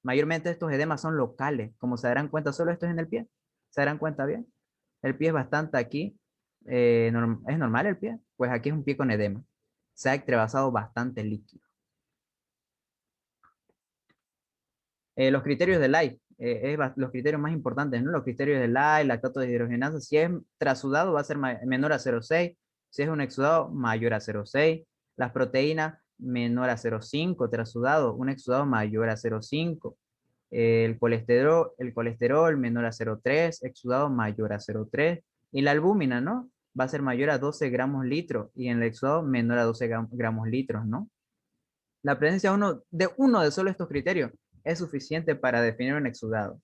A: Mayormente estos edemas son locales, como se darán cuenta, solo esto es en el pie. ¿Se darán cuenta bien? El pie es bastante aquí. ¿Es normal el pie? Pues aquí es un pie con edema. Se ha extravasado bastante líquido. Los criterios de Lye, los criterios más importantes, ¿no? Los criterios de Lye, lactato de deshidrogenasa, si es trasudado va a ser menor a 0,6, si es un exudado mayor a 0,6, las proteínas menor a 0,5, trasudado, un exudado mayor a 0,5, el colesterol menor a 0,3, exudado mayor a 0,3, y la albúmina, ¿no? Va a ser mayor a 12 gramos litro, y en el exudado menor a 12 gramos litros, ¿no? La presencia de uno de solo estos criterios es suficiente para definir un exudado.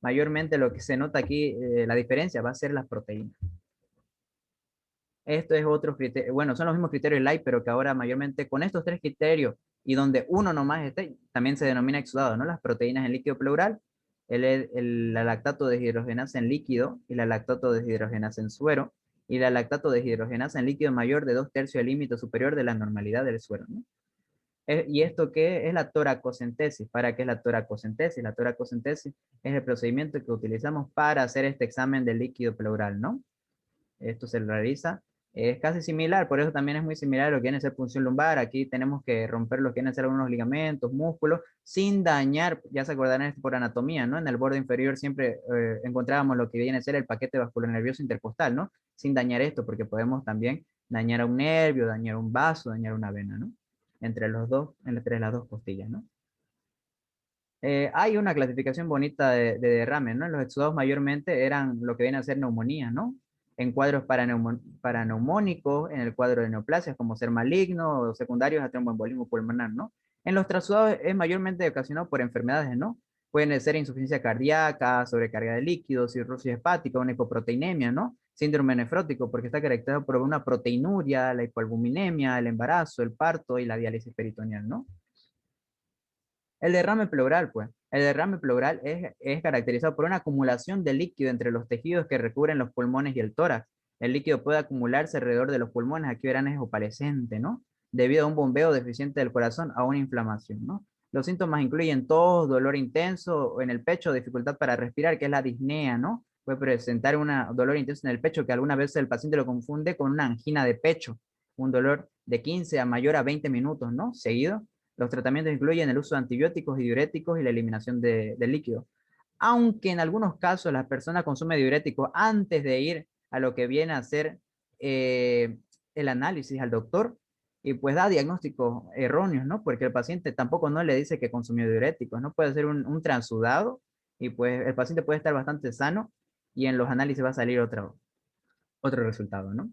A: Mayormente lo que se nota aquí, la diferencia va a ser las proteínas. Esto es otro criterio, bueno, son los mismos criterios Lye, pero que ahora mayormente con estos tres criterios y donde uno nomás esté, también se denomina exudado, ¿no? Las proteínas en líquido pleural, la lactato deshidrogenasa en líquido y la lactato deshidrogenasa en suero, y la lactato deshidrogenasa en líquido mayor de 2/3 del límite superior de la normalidad del suero, ¿no? ¿Y esto qué es la toracocentesis? ¿Para qué es la toracocentesis? La toracocentesis es el procedimiento que utilizamos para hacer este examen del líquido pleural, ¿no? Esto se realiza, es casi similar, por eso también es muy similar a lo que viene a ser punción lumbar. Aquí tenemos que romper lo que vienen a ser algunos ligamentos, músculos, sin dañar, ya se acordarán esto por anatomía, ¿no? En el borde inferior siempre encontrábamos lo que viene a ser el paquete vascular nervioso intercostal, ¿no? Sin dañar esto, porque podemos también dañar a un nervio, dañar un vaso, dañar una vena, ¿no? Entre las dos costillas, ¿no? Hay una clasificación bonita de derrame, ¿no? Los exudados mayormente eran lo que viene a ser neumonía, ¿no? En cuadros paraneumónicos, en el cuadro de neoplasias, como ser maligno o secundarios a tromboembolismo pulmonar, ¿no? En los trasudados es mayormente ocasionado por enfermedades, ¿no? Pueden ser insuficiencia cardíaca, sobrecarga de líquidos, cirrosis hepática, una hipoproteinemia, ¿no? Síndrome nefrótico, porque está caracterizado por una proteinuria, la hipoalbuminemia, el embarazo, el parto y la diálisis peritoneal, ¿no? El derrame pleural, pues. El derrame pleural es caracterizado por una acumulación de líquido entre los tejidos que recubren los pulmones y el tórax. El líquido puede acumularse alrededor de los pulmones, aquí verán es opalescente, ¿no? Debido a un bombeo deficiente del corazón a una inflamación, ¿no? Los síntomas incluyen tos, dolor intenso en el pecho, dificultad para respirar, que es la disnea, ¿no? Puede presentar un dolor intenso en el pecho que alguna vez el paciente lo confunde con una angina de pecho, un dolor de 15 a mayor a 20 minutos, ¿no? Seguido. Los tratamientos incluyen el uso de antibióticos y diuréticos y la eliminación de líquido. Aunque en algunos casos la persona consume diuréticos antes de ir a lo que viene a ser el análisis al doctor y pues da diagnósticos erróneos, ¿no? Porque el paciente tampoco no le dice que consumió diuréticos, ¿no? Puede ser un transudado y pues el paciente puede estar bastante sano y en los análisis va a salir otro resultado, ¿no?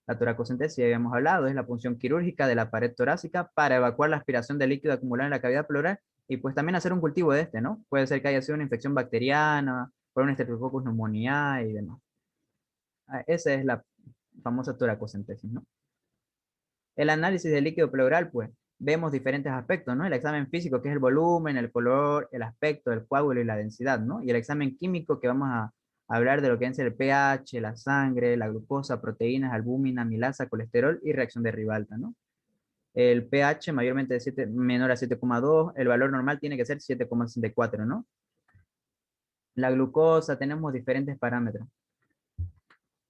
A: La toracocentesis, ya habíamos hablado, es la punción quirúrgica de la pared torácica para evacuar la aspiración de líquido acumulado en la cavidad pleural y pues también hacer un cultivo de este, ¿no? Puede ser que haya sido una infección bacteriana, por un Streptococcus pneumoniae y demás. Esa es la famosa toracocentesis, ¿no? El análisis del líquido pleural, pues, vemos diferentes aspectos, ¿no? El examen físico, que es el volumen, el color, el aspecto, el coágulo y la densidad, ¿no? Y el examen químico, que vamos a hablar de lo que es el pH, la sangre, la glucosa, proteínas, albúmina, amilasa, colesterol y reacción de Ribalta, ¿no? El pH mayormente de 7, menor a 7,2, el valor normal tiene que ser 7,64, ¿no? La glucosa, tenemos diferentes parámetros.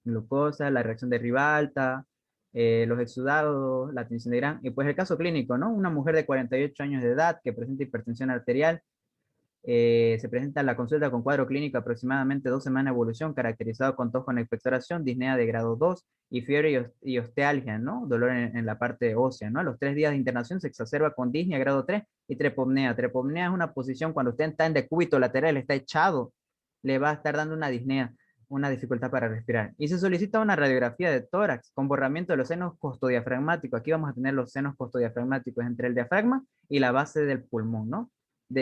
A: Glucosa, la reacción de Ribalta, los exudados, la tensión de Graham, y pues el caso clínico, ¿no? Una mujer de 48 años de edad que presenta hipertensión arterial, Se presenta la consulta con cuadro clínico aproximadamente 2 semanas de evolución, caracterizado con tos con expectoración, disnea de grado 2 y fiebre y ostealgia, ¿no? Dolor en la parte ósea, ¿no? A los 3 días de internación se exacerba con disnea grado 3 y trepopnea. Trepopnea es una posición cuando usted está en decúbito lateral, está echado, le va a estar dando una disnea, una dificultad para respirar. Y se solicita una radiografía de tórax con borramiento de los senos costodiafragmáticos. Aquí vamos a tener los senos costodiafragmáticos entre el diafragma y la base del pulmón, ¿no?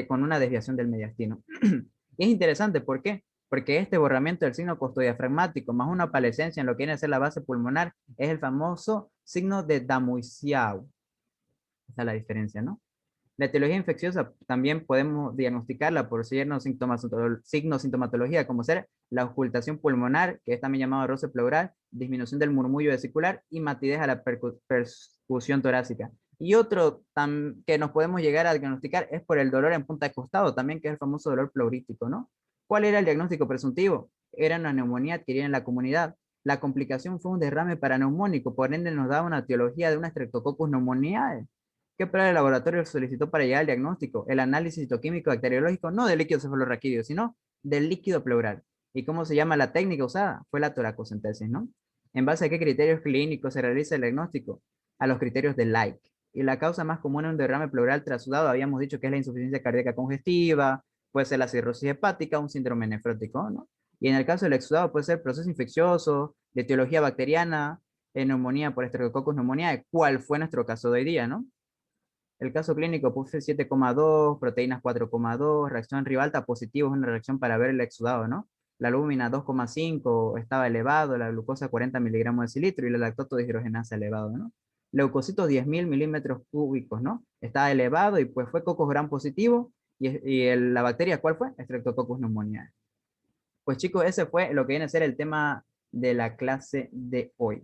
A: Con una desviación del mediastino. Y es interesante, ¿por qué? Porque este borramiento del signo costodiafragmático más una palescencia en lo que viene a ser la base pulmonar es el famoso signo de Damuisiau. Esa es la diferencia, ¿no? La etiología infecciosa también podemos diagnosticarla por signos sintomatología, como ser la ocultación pulmonar, que es también llamado roce pleural, disminución del murmullo vesicular y matidez a la percusión torácica. Y otro que nos podemos llegar a diagnosticar es por el dolor en punta de costado, también que es el famoso dolor pleurítico, ¿no? ¿Cuál era el diagnóstico presuntivo? Era una neumonía adquirida en la comunidad. La complicación fue un derrame paraneumónico, por ende nos da una etiología de una Streptococcus pneumoniae. ¿Qué prueba el laboratorio solicitó para llegar al diagnóstico? El análisis citoquímico bacteriológico, no del líquido cefalorraquídeo, sino del líquido pleural. ¿Y cómo se llama la técnica usada? Fue la toracocentesis, ¿no? ¿En base a qué criterios clínicos se realiza el diagnóstico? A los criterios de Lake. Y la causa más común en un derrame pleural trasudado, habíamos dicho que es la insuficiencia cardíaca congestiva, puede ser la cirrosis hepática, un síndrome nefrótico, ¿no? Y en el caso del exudado puede ser proceso infeccioso, de etiología bacteriana, neumonía por Streptococcus pneumoniae, ¿cuál fue nuestro caso de hoy día, no? El caso clínico, PUFE 7,2, proteínas 4,2, reacción Ribalta positivo, es una reacción para ver el exudado, ¿no? La albúmina 2,5 estaba elevado, la glucosa 40 miligramos de cilitro y la lactoto deshidrogenasa elevado, ¿no? Leucocitos 10.000 milímetros cúbicos, ¿no? Estaba elevado y pues fue Cocos gram positivo y la bacteria, ¿cuál fue? Streptococcus pneumoniae. Pues chicos, ese fue lo que viene a ser el tema de la clase de hoy.